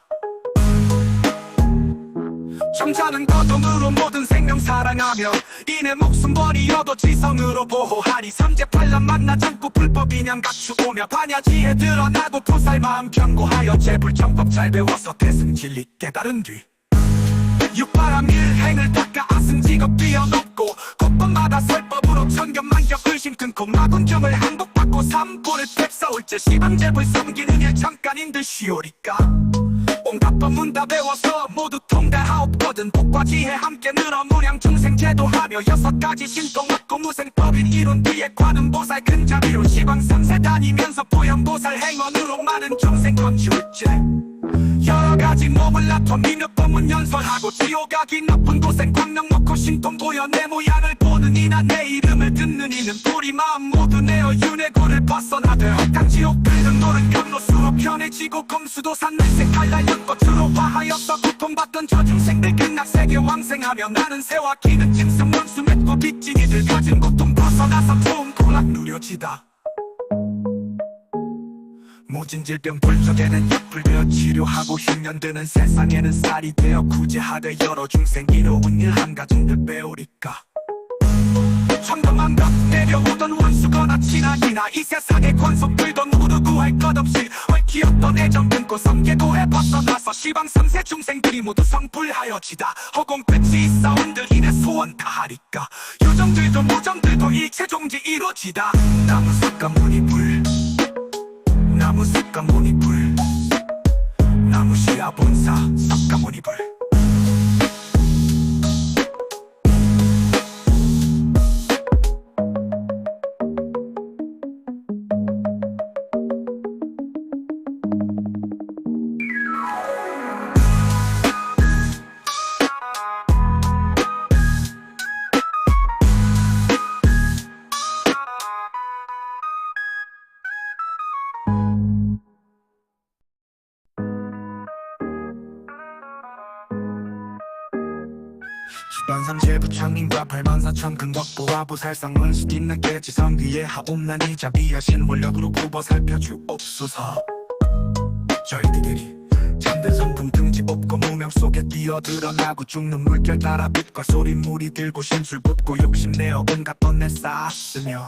점잖은 거동으로 모든 생명 사랑하며 이내 목숨 버리어도 지성으로 보호하니 삼재팔란 만나지 않고 불법 인양 갖추오며 반야지에 드러나고 보살 마음 견고하여 제불정법 잘 배워서 대승 진리 깨달은 뒤 육바람 일행을 닦아 아승직업 뛰어넘고 곳곳마다 설법으로 천견만격 의심 끊고 마군정을 항복받고 삼고를 탭싸올제 시방제불 섬기는 일 잠깐인들 쉬오리까 온갖 법문 다 배워서 모두 통달하옵거든 복과 지혜 함께 늘어 무량 중생 제도하며 6가지 신동 얻고 무생법인 이룬 뒤에 관음 보살 큰 자비로 시방 3세 다니면서 보현보살 행원으로 많은 중생 건지울제 여러가지 몸을 낳고 민력 법문 연설하고 지옥가기 높은 고생 광명 놓고 신통 보여 내 모양을 보는 이나 내 이름을 듣는 이는 뿌리 마음 모두 내어 윤회고를 벗어나되 헛강지옥 긁은 노른 경로수로 편해지고 검수도 산날색 칼날 연꽃으로 화하여서 고통받던 저 중생들 극락세계 왕생하며 나는 새와 기는 짐승 원수 맺고 빚진이들 가진 고통 벗어나서 좋은 고락 누려지다. 모진 질병 불적에는 약불 되어 치료하고 흉년 드는 세상에는 쌀이 되어 구제하되 여러 중생 이로운 일 한가정들 배우리까 천도만 벽 내려오던 원수거나 친하기나 이 세상의 권속들도 누구 구할 것 없이 얽히었던 애정 끊고 성계도에 벗어나서 시방 3세 중생들이 모두 성불하여지다 허공 끝이 있사온들 이내 소원 다하리까 요정들도 무정들도 일체 종지 이루어지다 나무 삭가 무니불 나무 삭가 무니불 나무 시야 본사 삭가 무니불 주변상 제부창님과 84,000 근덕보와 보살상 문수 있는 깨지성 위에 하옵나니 자비하신 원력으로 굽어 살펴주옵소서. 저희들이 잠든 성품 등지 없고 무명 속에 뛰어들어나고 죽는 물결 따라 빛과 소리 물이 들고 심술 붓고 욕심내어 온갖 번뇌 쌓았으며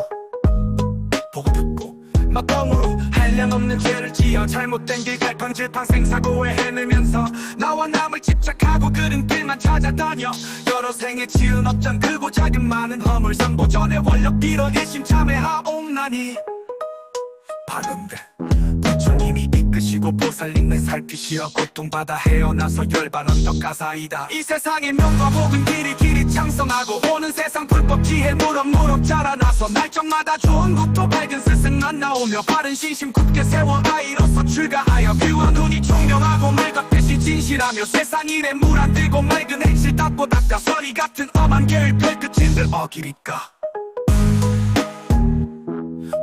보고 듣고 막방으로 한량없는 죄를 지어 잘못된 길 갈팡질팡 생사고에 헤매면서 나와 남을 집착하고 그른 길만 찾아다녀 여러 생에 지은 업장 크고 작은 많은 허물 상보전에 원력 빌어 일심 참회하옵나니 바른데 부처님이 이끄시고 보살님을 살피시어 고통받아 헤어나서 열반 언덕 가사이다. 이 세상의 명과 복은 길이 창성하고 오는 세상 불법 지혜 무럭무럭 자라나서 날적마다 좋은 것도 밝은 스승만 나오며 바른 신심 굳게 세워 아이로서 출가하여 뷰와 눈이 총명하고 맑았듯이 진실하며 세상 일에 물 안 들고 맑은 행실 닦고 닦아 서리 같은 엄한 계율 별끝인들 어기리까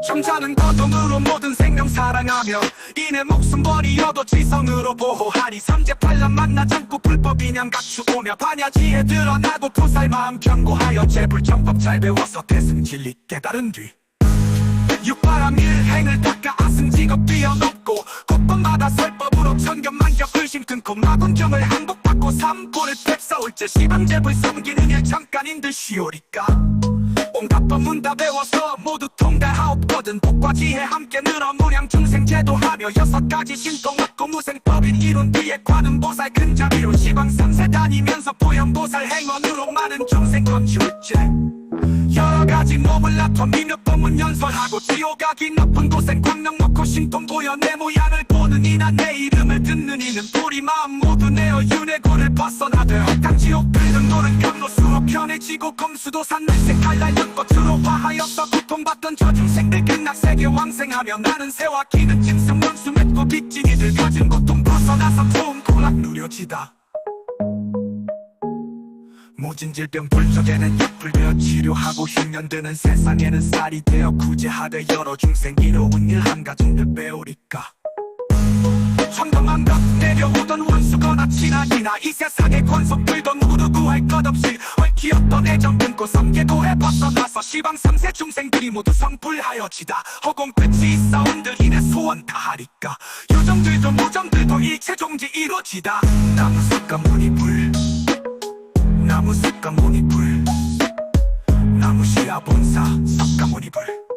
점잖은 거동으로 모든 생명 사랑하며 이내 목숨 버리어도 지성으로 보호하니 삼재팔란 만나지 않고 불법 인양 갖추오며 반야지에 드러나고 보살 마음 견고하여 제불정법 잘 배워서 대승 진리 깨달은 뒤 육바람 일행을 닦아 아승직업 뛰어넘고 곳곳마다 설법으로 천견만격 의심 끊고 마군정을 항복받고 삼고를 탭싸올제 시방제불 섬기는 일 잠깐인들 쉬오리까 온갖 법문 다 배워서 모두 통달하옵거든 복과 지혜 함께 늘어 무량 중생 중생제도하며 6가지 신통없고 무생법인 이룬 뒤에 관음보살 근자비로 시방 3세 다니면서 보현보살 행원으로 많은 중생 건축제 여러가지 몸을 나눠 민혁법문 연설하고 지옥가기 높은 고생 광명 놓고 신통 보여 내 모양을 보는 이나 내 이름을 듣는 이는 우리 마음 모두 내어 윤회고를 벗어나되 헛간지옥 들은 노는 경로수로 편해지고 검수도 산날색 칼날 연꽃으로 화하여서 고통받던 저 중생들 극락세계 왕생하며 나는 새와 기는 짐승 원수 맺고 빅진이들 가진 고통 벗어나서 좋은 고락 누려지다 모진 질병 불적에는 약불 되어 치료하고 흉년 드는 세상에는 쌀이 되어 구제하되 여러 중생 이로운 일 한가정을 배우리까 청담한 것 내려오던 원수거나 친하기나 이 세상의 권속들도 누구 구할 것 없이 얽히었던 애정 끊고 성계도에 벗어나서 시방 3세 중생들이 모두 성불하여지다 허공 끝이 싸운들 인해 소원 다하리까 요정들도 무정들도 일체 종지 이루어지다 나무 숲과 무늬불 나무 숲과 무늬불 나무 시야 본사 숲과 무늬불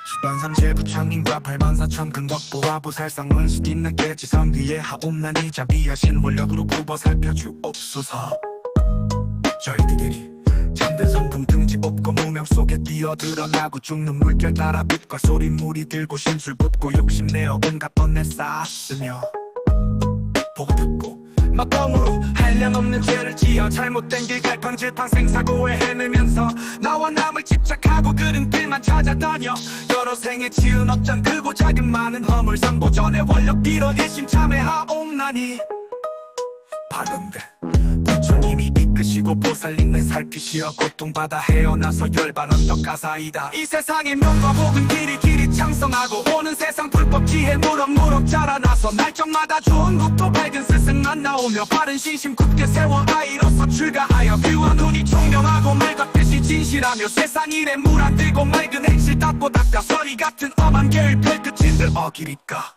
시반삼재 부처님과 84,000 근덕보와 보살상 원수 뒷늦게 지성 위에 하옵나니 자비하신 원력으로 굽어 살펴주옵소서 저희들이 잠든 성품 등지 없고 무명 속에 뛰어들어나고 죽는 물결 따라 빛과 소리 물이 들고 심술 붓고 욕심내어 온갖 번뇌 쌓았으며 보고 듣고 막강으로 한량없는 죄를 지어 잘못된 길 갈팡질팡 생사고에 헤매면서 나와 남을 집착하고 그른 길만 찾아다녀 여러 생에 지은 업장 크고 작은 많은 허물 상보전에 원력 빌어내심 참회하옵나니 바른데 부처님이 이끄시고 보살님을 살피시어 고통받아 헤어나서 열반 언덕 가사이다 이 세상의 명과 복은 길이 창성하고 오는 세상 불법 지혜 무럭무럭 자라나서 날적마다 좋은 국도 밝은 스승만 나오며 바른 신심 굳게 세워 아이로서 출가하여 귀와 눈이 총명하고 말 같듯이 진실하며 세상 일에 물 안 들고 맑은 행실 닦고 닦아 서리 같은 엄한 계율 별끝인들 어기리까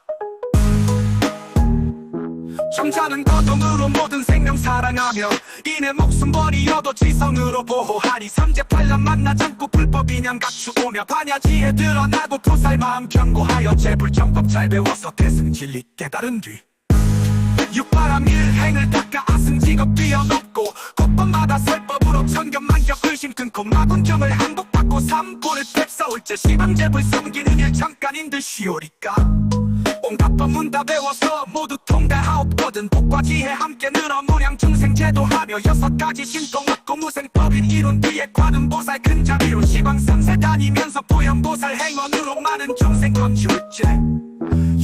점잖은 거동으로 모든 생명 사랑하며 이내 목숨 버리어도 지성으로 보호하니 삼재팔란 만나지 않고 불법 인양 갖추오며 반야지에 드러나고 보살 마음 견고하여 재불정법 잘 배워서 대승 진리 깨달은 뒤 육바람 일행을 닦아 아승직업 뛰어넘고 곳번마다 설법으로 천견만격 의심 끊고 마군경을 항복받고 삼고를 탭싸올제 시방제불 섬기는 일 잠깐인들 쉬오리까 온갖 법문 다 배워서 모두 통달하옵거든 복과 지혜 함께 늘어 무량 중생제도하며 6가지 신통 없고 무생법인 이룬 뒤에 관음보살 근자비로 시방 3세 다니면서 보현보살 행원으로 많은 중생 건축제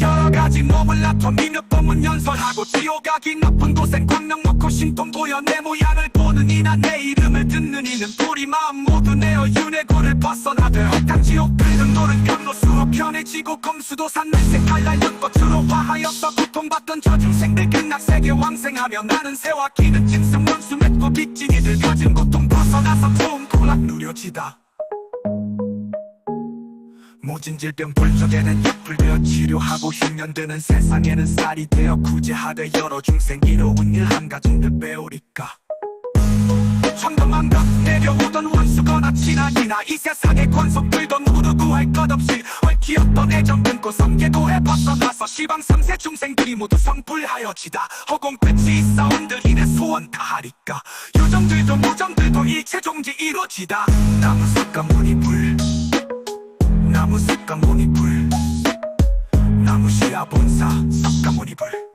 여러가지 몸을 나눠 민혁법문 연설하고 지옥가기 높은 고생 광명 놓고 신통 보여 내 모양을 보는 이나 내 이름을 듣는 이는 우리 마음 모두 내어 윤회고를 벗어나되 헛간지옥 들은 노는 경로수로 편해지고 검수도 산날색 칼날 연꽃으로 화하여서 고통받던 저 중생들 극락세계 왕생하며 나는 새와 기는 짐승 원수 맺고 빅진이들 가진 고통 벗어나서 좋은 고락 누려지다 모진 질병 불적에는 약불 되어 치료하고 흉년 드는 세상에는 쌀이 되어 구제하되 여러 중생 이로운 일 한가정을 배우리까 청담한 것 내려오던 원수거나 친하기나 이 세상의 권속들도 누구 구할 것 없이 얽히었던 애정 끊고 성계도에 벗어나서 시방 3세 중생들이 모두 성불하여지다 허공 끝이 싸운들 인해 소원 다하리까 요정들도 무정들도 일체 종지 이루어지다 나무 숲과 무늬불 나무 숲과 무늬불 나무 시야 본사 숲과 무늬불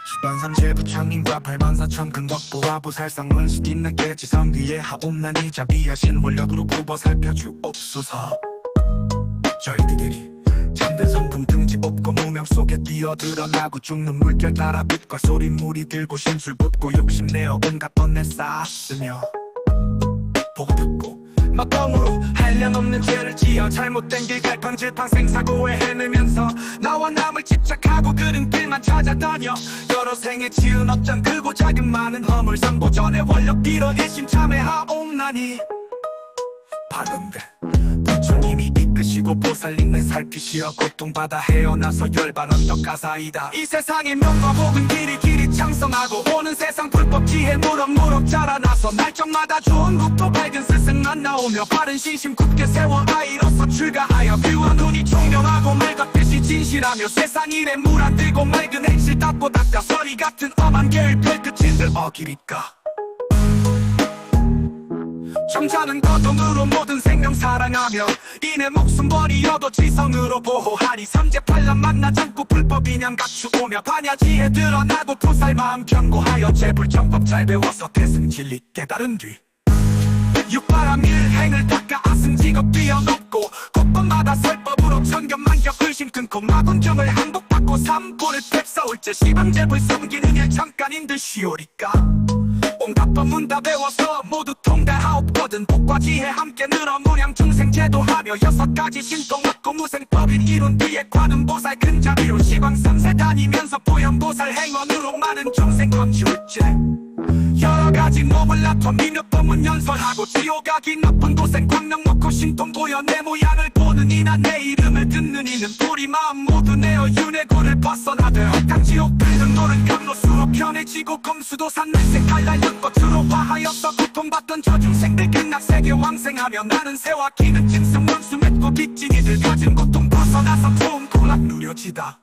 수반삼재 부창님과 84,000 근덕보와 부살상 문수 뒷늦게 지성 위에 하옵나니 자비하신 원력으로 굽어 살펴주옵소서. 저희들이 잠든 성품 등지 없고 무명 속에 뛰어들어나고 죽는 물결 따라 빛과 소리 물이 들고 심술 붓고 욕심내어 온갖 번뇌 쌓았으며 보고 듣고 막강으로 한량없는 죄를 지어 잘못된 길 갈팡질팡 생사고에 헤매면서 나와 남을 집착하고 그른 길만 찾아다녀 여러 생에 지은 어쩜 크고 작은 많은 허물 상보전에 원력 빌어 일심 참회하옵나니 바른데 부처님이 이끄시고 보살님을 살피시어 고통받아 헤어나서 열반 언덕 가사이다. 이 세상의 명과 복은 길이 창성하고 오는 세상 불법 지혜 무럭무럭 자라나서 날적마다 좋은 국토 밝은 스승만 나오며 바른 신심 굳게 세워 아이로서 출가하여 뷰와 눈이 총명하고 맑았듯이 진실하며 세상 일에 물 안 들고 맑은 행실 닦고 닦아 서리 같은 엄한 계획 별끝인들 어기리까 점잖은 거동으로 모든 생명 사랑하며 이내 목숨 버리어도 지성으로 보호하니 삼재팔람 만나지 않고 불법 인양 갖추오며 반야지혜 드러나고 부살 마음 견고하여 재불정법 잘 배워서 대승 진리 깨달은 뒤 육바람 일행을 닦아 아승직업 뛰어넘고 곳곳마다 설법으로 천견만격 의심 끊고 마군정을 항복받고 삼고를 뵙사올제 시방제불 섬기는 일 잠깐인들 쉬오리까 온갖 법문 다 배워서 모두 통달하옵거든 복과 지혜 함께 늘어 무량 중생 제도하며 6가지 신동 얻고 무생법인 이룬 뒤에 관음보살 근자비로 시방 3세 다니면서 보현보살 행원으로 많은 중생 건지울제 여러가지 몸을 낮춰 민력법문 연설하고 지옥가기 나쁜 도생 광명 놓고 신통 보여 내 모양을 보는 이나 내 이름을 듣는 이는 우리 마음 모두 내어 윤회고를 벗어나되 헛탕지옥 들은 노는 경로수로 편해지고 검수도 산날생 칼날 연꽃으로 화하여서 고통받던 저 중생들 극락세계 왕생하며 나는 새와 기는 짐승 원수 맺고 빚진이들 가진 고통 벗어나서 좋은 콜락 누려지다.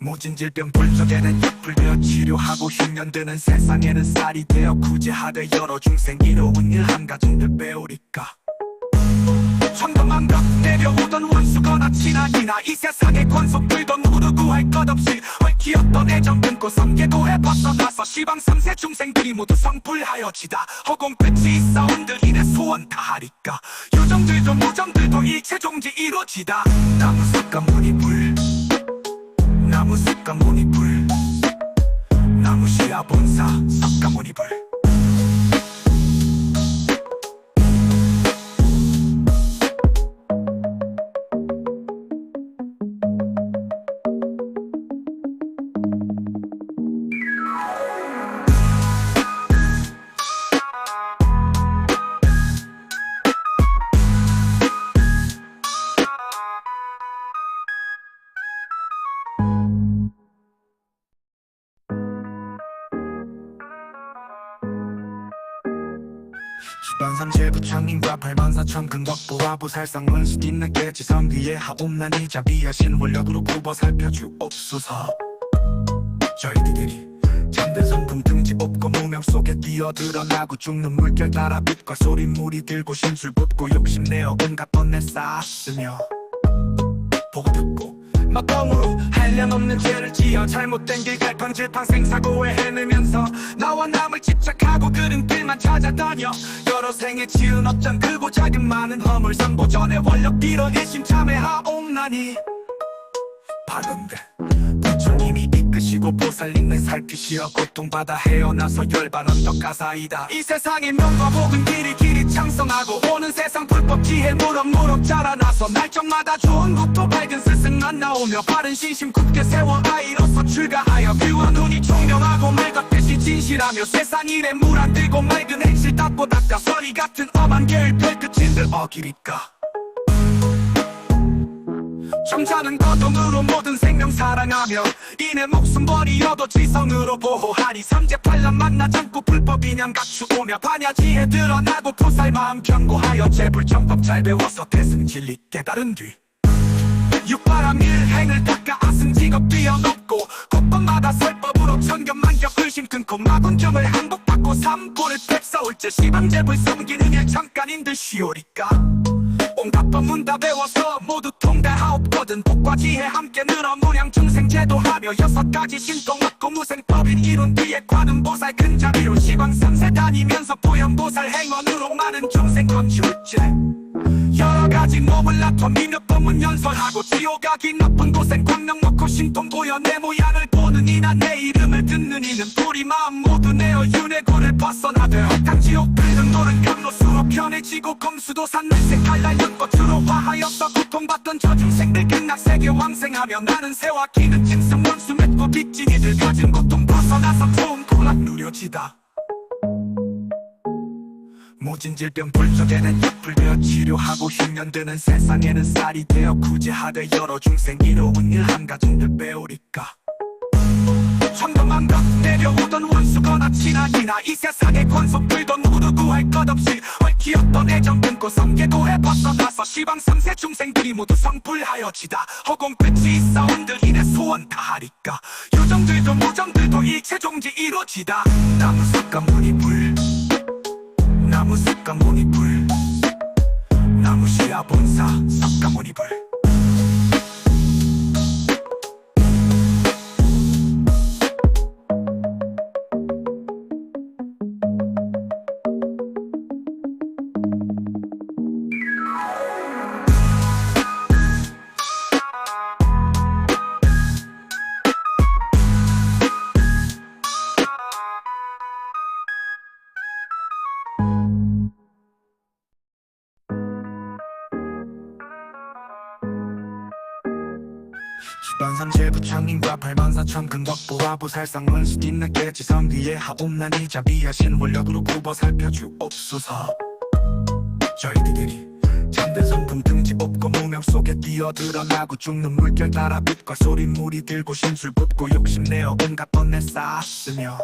모진 질병 불적에는 약불되어 치료하고 흉년 드는 세상에는 쌀이 되어 구제하되 여러 중생 이로운 일 한가정들 배우리까 천도만벽 내려오던 원수거나 친아니나 이 세상의 권속들도 누구 구할 것 없이 얽히었던 애정 끊고 성계도에 벗어나서 시방 3세 중생들이 모두 성불하여지다 허공 끝이 있사온들 이내 소원 다하리까 유정들도 무정들도 일체 종지 이루어지다 나무 숲과 무늬불 나무 숲과 무늬불 나무 시야 본사 숲과 무늬불 수반삼재 부창님과 84,000 근덕보와 부살상 문수 뒷늦게 지성 위에 하옵나니 자비하신 원력으로 굽어 살펴주옵소서. 저희들이 잠든 성품 등지 없고 무명 속에 뛰어들어나고 죽는 물결 따라 빛과 소리 물이 들고 심술 붓고 욕심내어 온갖 번뇌 쌓았으며 보고 듣고 막강으로 한량없는 죄를 지어 잘못된 길 갈팡질팡 생사고에 헤매면서 나와 남을 집착하고 그른 길만 찾아다녀 여러 생에 지은 어쩜 크고 작은 많은 허물 상보전에 원력 빌어 일심 참회하옵나니 바른데 부처님이 이끄시고 보살님을 살피시어 고통받아 헤어나서 열반 언덕 가사이다. 이 세상의 명과 복은 길이 창성하고 오는 세상 불법 지혜 무럭무럭 자라나서 날적마다 좋은 국토 밝은 스승만 나오며 바른 신심 굳게 세워 아이로서 출가하여 뷰와 눈이 총명하고 맑았듯이 진실하며 세상 일에 물 안 들고 맑은 행실 닦고 닦아 서리 같은 엄한 계획 별끝인들 어기리까 점잖은 거동으로 모든 생명 사랑하며 이내 목숨 버리어도 지성으로 보호하니 삼재팔람 만나지 않고 불법 인양 갖추오며 반야지혜 드러나고 부살 마음 견고하여 재불정법 잘 배워서 대승 진리 깨달은 뒤 육바람 일행을 닦아 아승직업 뛰어넘고 곳곳마다 설법으로 천견만격 의심 끊고 마군정을 항복받고 삼고를 뵙사올제 시방제불 섬기는 일 잠깐인들 쉬오리까 온갖 법문 다 배워서 모두 통달하옵거든. 복과 지혜 함께 늘어 무량 중생제도하며 6가지 신동 얻고 무생법인 이룬 뒤에 관음보살 근자비로 시방 3세 다니면서 보현보살 행원으로 많은 중생 건축제. 여러가지 몸을 낮춰 민력법문 연설하고 지옥가기 나쁜 고생 광명 놓고 신통 보여 내 모양을 보는 이나 내 이름을 듣는 이는 우리 마음 모두 내어 윤회고를 벗어나되 헛탕지옥 불등 노른 경로수로 편해지고 검수도 산날색 칼날 연꽃으로 화하여서 고통받던 저 중생들 극락세계 왕생하며 나는 새와 기는 짐승 원수 맺고 빅진이들 가진 고통 벗어나서 좋은 고락 누려지다. 모진 질병 불적에는 약불 되어 치료하고 흉년 드는 세상에는 쌀이 되어 구제하되 여러 중생 이로운 일 한가진들 배우리까. 천도만각 내려오던 원수거나 친하기나 이 세상의 권속들도 누구도 구할 것 없이 얽히었던 애정 끊고 성계도에 벗어나서 시방 3세 중생들이 모두 성불하여지다. 허공끝이 있사온들 이내 소원 다하리까. 요정들도 무정들도 일체 종지 이루어지다. 나무석가 무니불 나무석가 무니불 나무시야 본사 석가 무니불. 시반삼재 부처님과 84,000 근덕보와 보살상 원수뒷늦게 지성뒤에 하옵나니 자비하신 원력으로 굽어 살펴주옵소서. 저희들이 잠든 성품 등지 없고 무명 속에 뛰어들어나고 죽는 물결 따라 빛과 소리 물이 들고 심술 붓고 욕심내어 온갖 번뇌 쌓았으며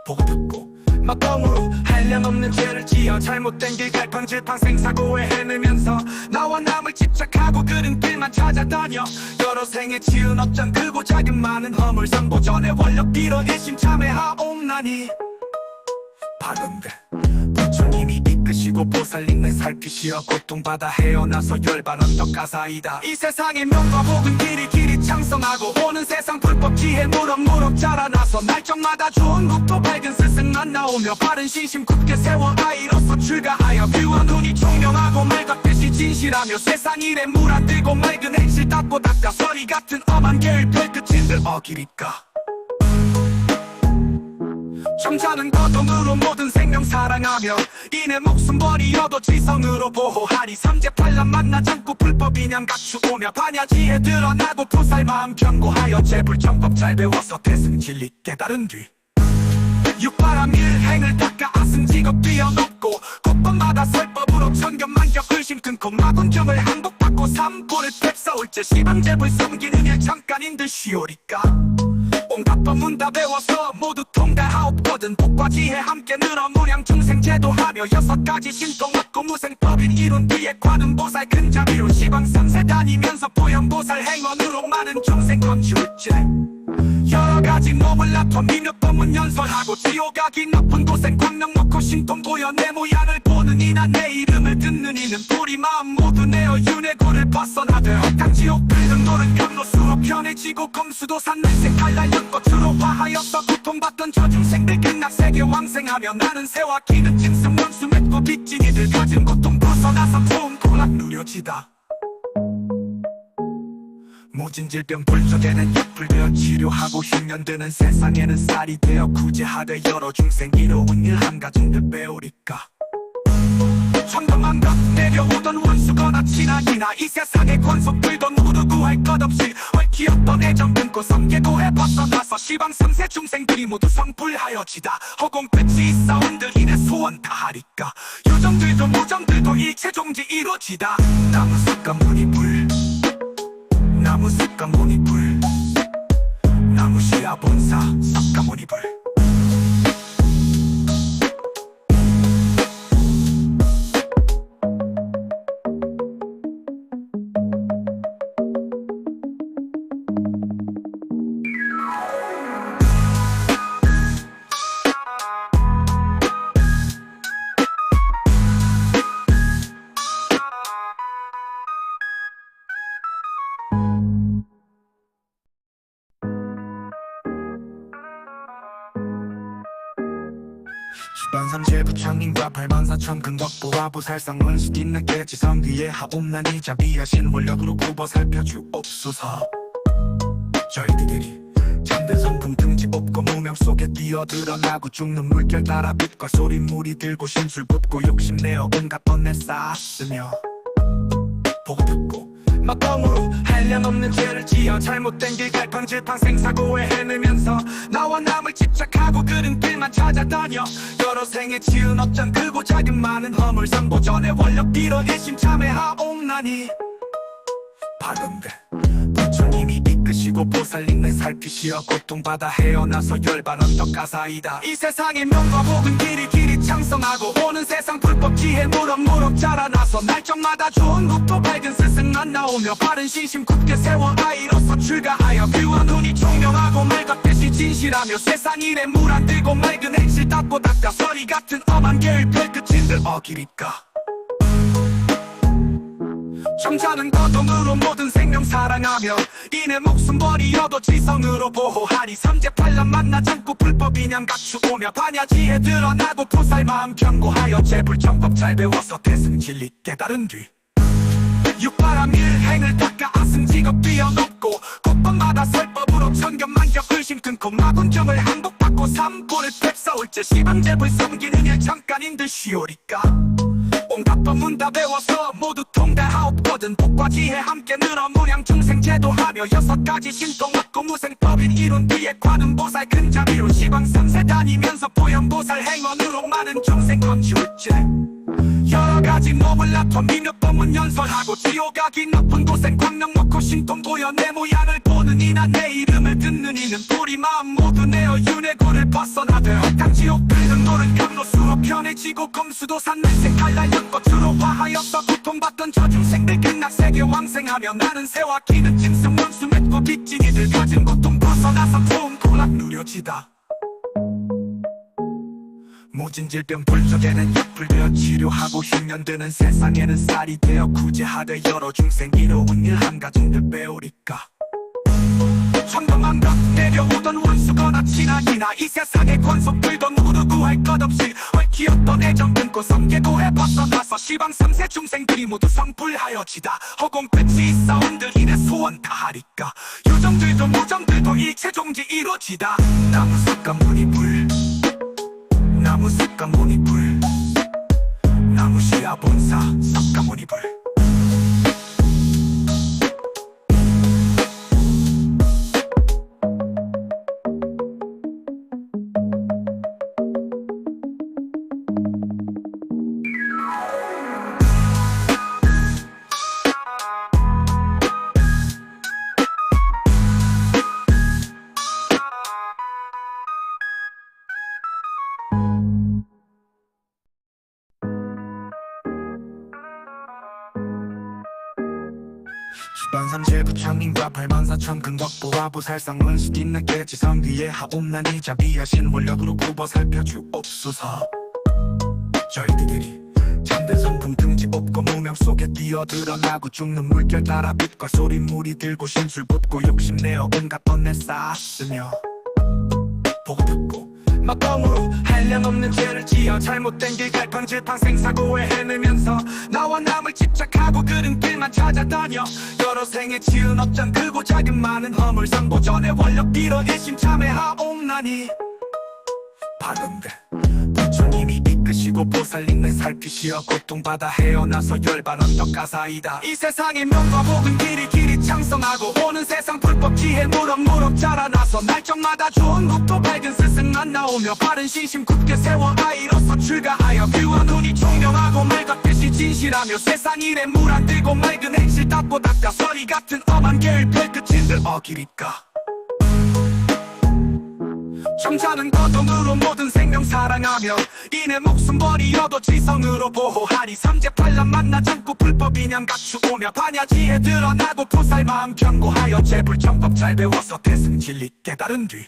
보고 듣고 막공으로 한량없는 죄를 지어 잘못된 길 갈팡질팡 생사고에 헤매면서 나와 남을 집착하고 그른 길만 찾아다녀 여러 생에 지은 업장 크고 작은 많은 허물 상보전에 원력 빌어내심 참회하옵나니. 바른데 부처님이 이끄시고 보살님을 살피시어 고통받아 헤어나서 열반 언덕 가사이다. 이 세상의 명과 복은 길이 창성하고 오는 세상 불법 지혜 무럭무럭 자라나서 날정마다 좋은 국토 밝은 스승만 나오며 바른 신심 굳게 세워 아이로서 출가하여 뷰와 눈이 총명하고 맑았듯이 진실하며 세상 일에 물 안 들고 맑은 행실 닦고 닦아 서리 같은 엄한 계율 별끝인들 어기리까. 점잖은 거동으로 모든 생명 사랑하며 이내 목숨 버리어도 지성으로 보호하니 삼재팔란 만나지 않고 불법 인양 갖추오며 반야지혜 드러나고 보살 마음 견고하여 제불정법 잘 배워서 대승 진리 깨달은 뒤 육바람 일행을 닦아 아승직업 뛰어넘고 곳곳마다 설법으로 천견만격 의심 끊고 마군경을 항복받고 삼고를 뵙사올 제 시방제불 섬기는 일 잠깐인들 쉬오리까. 온갖 법문 다 배워서 모두 통달하옵거든. 복과 지혜 함께 늘어 무량 중생제도하며 6가지 신동 얻고 무생법인 이룬 뒤에 관음보살 근자비로 시방 3세 다니면서 보현보살 행원으로 많은 중생 건축제. 여러가지 몸을 낮춰 민력법문 연설하고 지옥가기 나쁜 고생 광명 놓고 신통 보여 내 모양을 보는 이나 내 이름을 듣는 이는 우리 마음 모두 내어 윤회고를 벗어나되 헛탕지옥 불등 노른 경로수로 편해지고 검수도 산날색 칼날 연꽃으로 화하여서 고통받던 저 중생들 극락세계 왕생하며 나는 새와 기는 짐승 원수 맺고 빅진이들 가진 고통 벗어나서 좋은 고락 누려지다. 모진 질병 불적에는 약불 되어 치료하고 흉년 드는 세상에는 쌀이 되어 구제하되 여러 중생 이로운 일 한가진들 배우리까. 천도만각 내려오던 원수거나 친하기나 이 세상의 권속들도 누구도 구할 것 없이 얽히었던 애정 끊고 성계도에 벗어나서 시방 3세 중생들이 모두 성불하여지다. 허공끝이 있사온들 이내 소원 다하리까. 요정들도 무정들도 일체 종지 이루어지다. 나무석가 무니불 나무석가 무니불 나무시야 본사 석가 무니불. 수반삼재 부창님과 84,000 근덕보와 부살상 원수 뒷늦게 지성 위에 하옵나니 비하신 원력으로 굽어 살펴주옵소서. 저희들이 잠든 성품 등지 없고 무명 속에 뛰어들어나고 죽는 물결 따라 빛과 소리 물이 들고 심술 붓고 욕심내어 온갖 번뇌 쌓았으며 보고 듣고 막강으로 한량없는 죄를 지어 잘못된 길 갈팡질팡 생사고에 헤매면서 나와 남을 집착하고 그른 길만 찾아다녀 여러 생에 지은 업장 크고 작은 많은 허물 상보전에 원력 빌어 일심 참회하옵나니 바른데 부처님이 이끄시고 보살님을 살피시어 고통받아 헤어나서 열반 언덕 가사이다. 이 세상의 명과 복은 길이 창성하고 오는 세상 불법 지혜 무럭무럭 자라나서 날적마다 좋은 국도 밝은 스승만 나오며 바른 신심 굳게 세워 아이로서 출가하여 귀와 눈이 총명하고 말같듯이 진실하며 세상 일에 물 안 들고 맑은 행실 닦고 닦아 서리 같은 엄한 계의 별끝인들 어기리까 정자는 거동으로 모든 생명 사랑하며 이내 목숨 버리어도 지성으로 보호하니 삼재팔람 만나지 않고 불법 인양 갖추오며 반야지에 드러나고 보살 마음 경고하여 재불정법 잘 배워서 대승 진리 깨달은 뒤 육바람 일행을 닦아 아승직업 뛰어넘고 곳곳마다 설법으로 천견만격 의심 끊고 마군정을 항복받고 삼고를 뵙사올제 시방제불 섬기는 일 잠깐인들 쉬오리까 온갖 법문 다 배워서 모두 통달하옵거든 복과 지혜 함께 늘어 무량 중생 제도하며 6가지 신동 얻고 무생법인 이룬 뒤에 관음보살 근자비로 시방 3세 다니면서 보현보살 행원으로 많은 중생 건지울지 여러가지 몸을 낳고 민력법문 연설하고 지옥가기 높은 고생 광명 놓고 신동 보여 내 모양을 보는 이나 내 이름을 듣는 이는 뿌리 마음 모두 내어 윤회고를 벗어나되 헛탕지옥 들은 노른 경로수로 편해지고 검수도 산날생 칼날 연꽃으로 화하여서 고통받던 저 중생들 극락세계 왕생하며 나는 새와 기는 짐승 원수 맺고 빚진이들 가진 고통 벗어나서 좋은 고락 누려지다. 모진 질병 불적에는 약불되어 치료하고 흉년 드는 세상에는 쌀이 되어 구제하되 여러 중생 이로운 일 한가정들 배우리까 천도만각 내려오던 원수거나 친하기나 이 세상의 권속들도 모두 구할 것 없이 얽히었던 애정 끊고 성계도에 벗어나서 시방 3세 중생들이 모두 성불하여지다 허공 끝이 있사온들 이내 소원 다하리까 유정들도 무정들도 일체 종지 이루어지다 나무 삭감 문이 불 나무 삭가모니 불 나무 시야 본사 삭가모니 불 수반삼재 부창님과 84,000 근덕보와 부살상 원수 뒷늦게 지성 위에 하옵나니 비하신 원력으로 굽어 살펴주옵소서. 저희들이 잠든 성품 등지 없고 무명 속에 뛰어들어나고 죽는 물결 따라 빛과 소리 물이 들고 심술 붓고 욕심내어 온갖 번뇌 쌓았으며 보고 듣고 막강으로 한량없는 죄를 지어 잘못된 길 갈팡질팡 생사고에 헤매면서 나와 남을 집착하고 그른 길만 찾아다녀 여러 생에 지은 업장 크고 작은 많은 허물 상보전에 원력 빌어 일심 참회하옵나니 바른데 부처님이 이끄시고 보살님을 살피시어 고통받아 헤어나서 열반 언덕 가사이다. 이 세상의 명과 복은 길이 창성하고 오는 세상 불법 지혜 무럭무럭 자라나서 날적마다 좋은 국도 밝은 스승만 나오며 바른 신심 굳게 세워 아이로서 출가하여 귀와 눈이 총명하고 말같듯이 진실하며 세상 일에 물 안 들고 맑은 행실 닦고 닦아 서리 같은 엄한 계의 별끝인들 어기리까 정자는 거동으로 모든 생명 사랑하며 이내 목숨 버리어도 지성으로 보호하니 삼재팔람 만나지 않고 불법 인양 갖추오며 반야지에 드러나고 보살 마음 경고하여 재불정법 잘 배워서 대승 진리 깨달은 뒤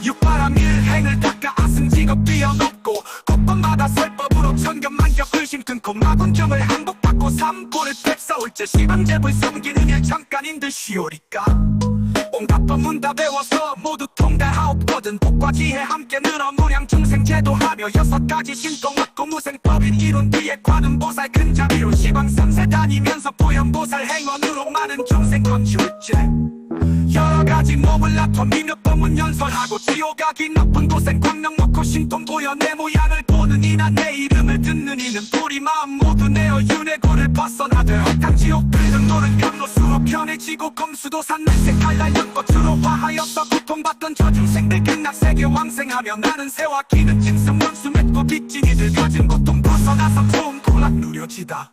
육바람 일행을 닦아 아승직업 뛰어넘고 곳곳마다 설법으로 천견만격 의심 끊고 마군정을 항복받고 삼고를 뵙사올제 시방제불 섬기는 일 잠깐인들 쉬오리까 온갖 법문 다 배워서 모두 통달하옵거든 얻은 복과 지혜 함께 늘어 무량중생제도하며 6가지 신동 얻고 무생법인 이룬 뒤에 관음보살 근자비로 시방 3세 다니면서 보현보살 행원으로 많은 중생 건지울지 여러가지 몸을 낳고 미몇범은 연설하고 지옥가기 높은 고생 광명 놓고 신동 보여 내 모양을 보는 이나 내 이름을 듣는 이는 우리 마음 모두 내어 윤회고를 벗어나되 헛탕지옥 들은 노는 연로수로 편해지고 검수도 산날색 칼날 연꽃으로 화하여서 고통받던 저 중생들 극락세계 왕생하며 나는 새와 기는 짐승 원수 맺고 빚진이들 가진 고통 벗어나서 좋은 고락 누려지다.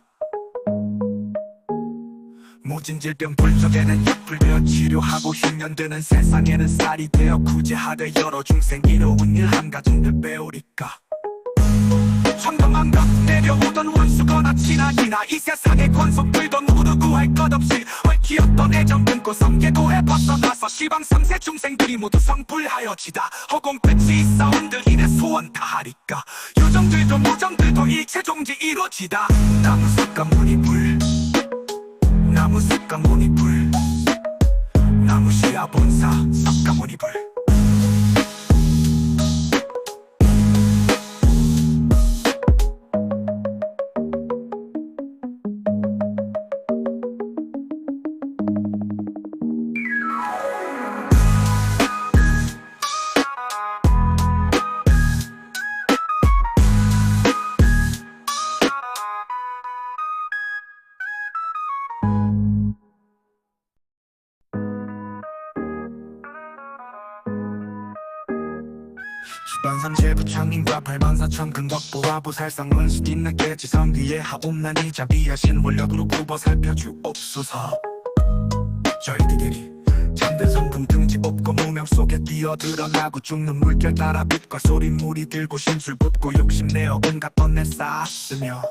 모진 질병 불적에는 약불되어 치료하고 흉년드는 세상에는 쌀이 되어 구제하되 여러 중생 이로운 일 한가정들 배우리까 천금만 벽 내려오던 원수거나 친아이나 이 세상의 권속들도 모두 구할 것 없이 얽히었던 애정 끊고 성계도에 벗어나서 시방 3세 중생들이 모두 성불하여지다. 허공끝이 있사온들 이내 소원 다하리까 요정들도 무정들도 일체 종지 이루어지다. 나무숲과 무늬불 나무숲과 무늬불 나무시야 본사 섭과 무늬불 시반삼재 부처님과 84,000 근덕보와 보살상 원수뒷늦게 지성 위에 하옵나니 자비하신 원력으로 굽어 살펴주옵소서. 저희들이 잠든 성품 등지 없고 무명 속에 뛰어들어나고 죽는 물결 따라 빛과 소리 물이 들고 심술 붓고 욕심내어 온갖 번뇌 쌓았으며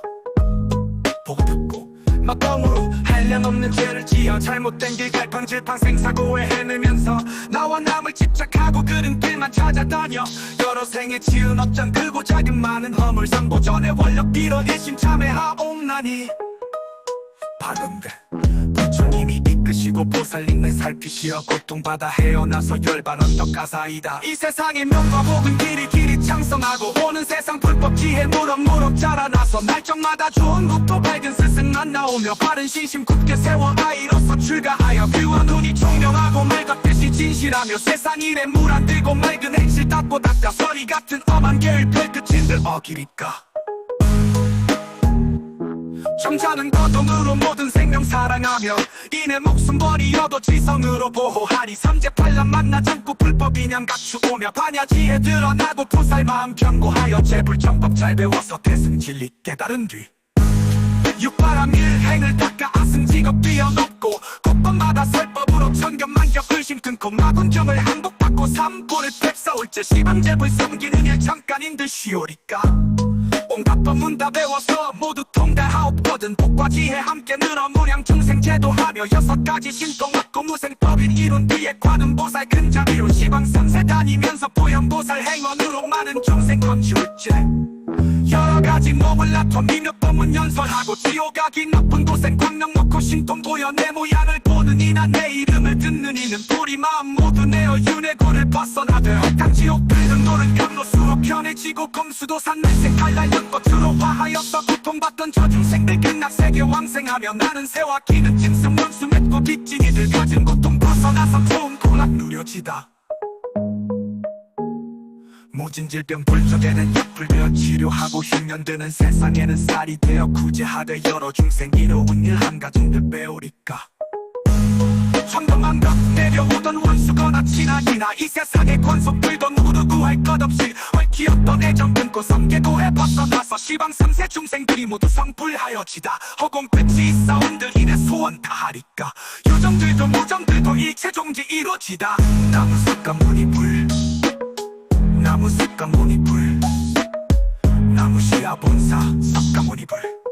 보고 듣고 막강으로 한량없는 죄를 지어 잘못된 길 갈팡질팡 생사고에 헤매면서 나와 남을 집착하고 그른 길만 찾아다녀 여러 생에 지은 어쩜 크고 작은 많은 허물 상보전에 원력 빌어내신 참회하옵나니 바른데 부처님이 이끄시고 보살님을 살피시어 고통받아 헤어나서 열반 언덕 가사이다. 이 세상의 명과 복은 길이 창성하고 오는 세상 불법 지혜 무럭무럭 자라나서 날정마다 좋은 국토 밝은 스승만 나오며 바른 신심 굳게 세워 아이로서 출가하여 귀와 눈이 총명하고 맑았듯이 진실하며 세상 일에 물 안 들고 맑은 행실 닦고 닦아 서리 같은 엄한 계율 별끝인들 어기리까 정자는 거동으로 모든 생명 사랑하며 이내 목숨 버리어도 지성으로 보호하니 삼재팔람 만나 잠고 불법 인양 갖추오며 반야지혜 드러나고 보살 마음 견고하여 제불정법 잘 배워서 대승 진리 깨달은 뒤 육바람 일행을 닦아 아승직업 뛰어넘고 곳곳마다 설법으로 천견만격 의심 끊고 마군정을 항복받고 삼보를 뵙사올제 시방제불 섬기는 일 잠깐인들 쉬오리까 온갖 법문 다 배워서 모두 통달하옵거든 복과 지혜 함께 늘어 무량중생제도하며 6가지 신동 얻고 무생법인 이룬 뒤에 관음보살 근자비로 시방 3세 다니면서 보현보살 행원으로 많은 중생 건지울지 여러가지 몸을 낳고 미몇범은 연설하고 지옥가기 높은 고생 광명 놓고 신동 보여 내 모양을 보는 이나 내 이름을 듣는 이는 우리 마음 모두 내어 윤회고를 벗어나되 헛탕지옥 들은 노는 연로수로 편해지고 검수도 산날색 칼날 연꽃으로 화하여서 고통받던 저 중생들 극락세계 왕생하며 나는 새와 기는 짐승 원수 맺고 빚진이들 가진 고통 벗어나서 좋은 고락 누려지다. 모진 질병 불적에는 약불되어 치료하고 흉년드는 세상에는 쌀이 되어 구제하되 여러 중생 이로운 일 한가정들 배우리까 천금만 벽 내려오던 원수거나 친아이나 이 세상의 권속들도 모두 구할 것 없이 얽히었던 애정 끊고 성계도에 벗어나서 시방 3세 중생들이 모두 성불하여지다. 허공끝이 있사온들 이내 소원 다하리까 요정들도 무정들도 일체 종지 이루어지다. 나무숲과 무늬불 나무숲과 무늬불 나무시야 본사 섭과 무늬불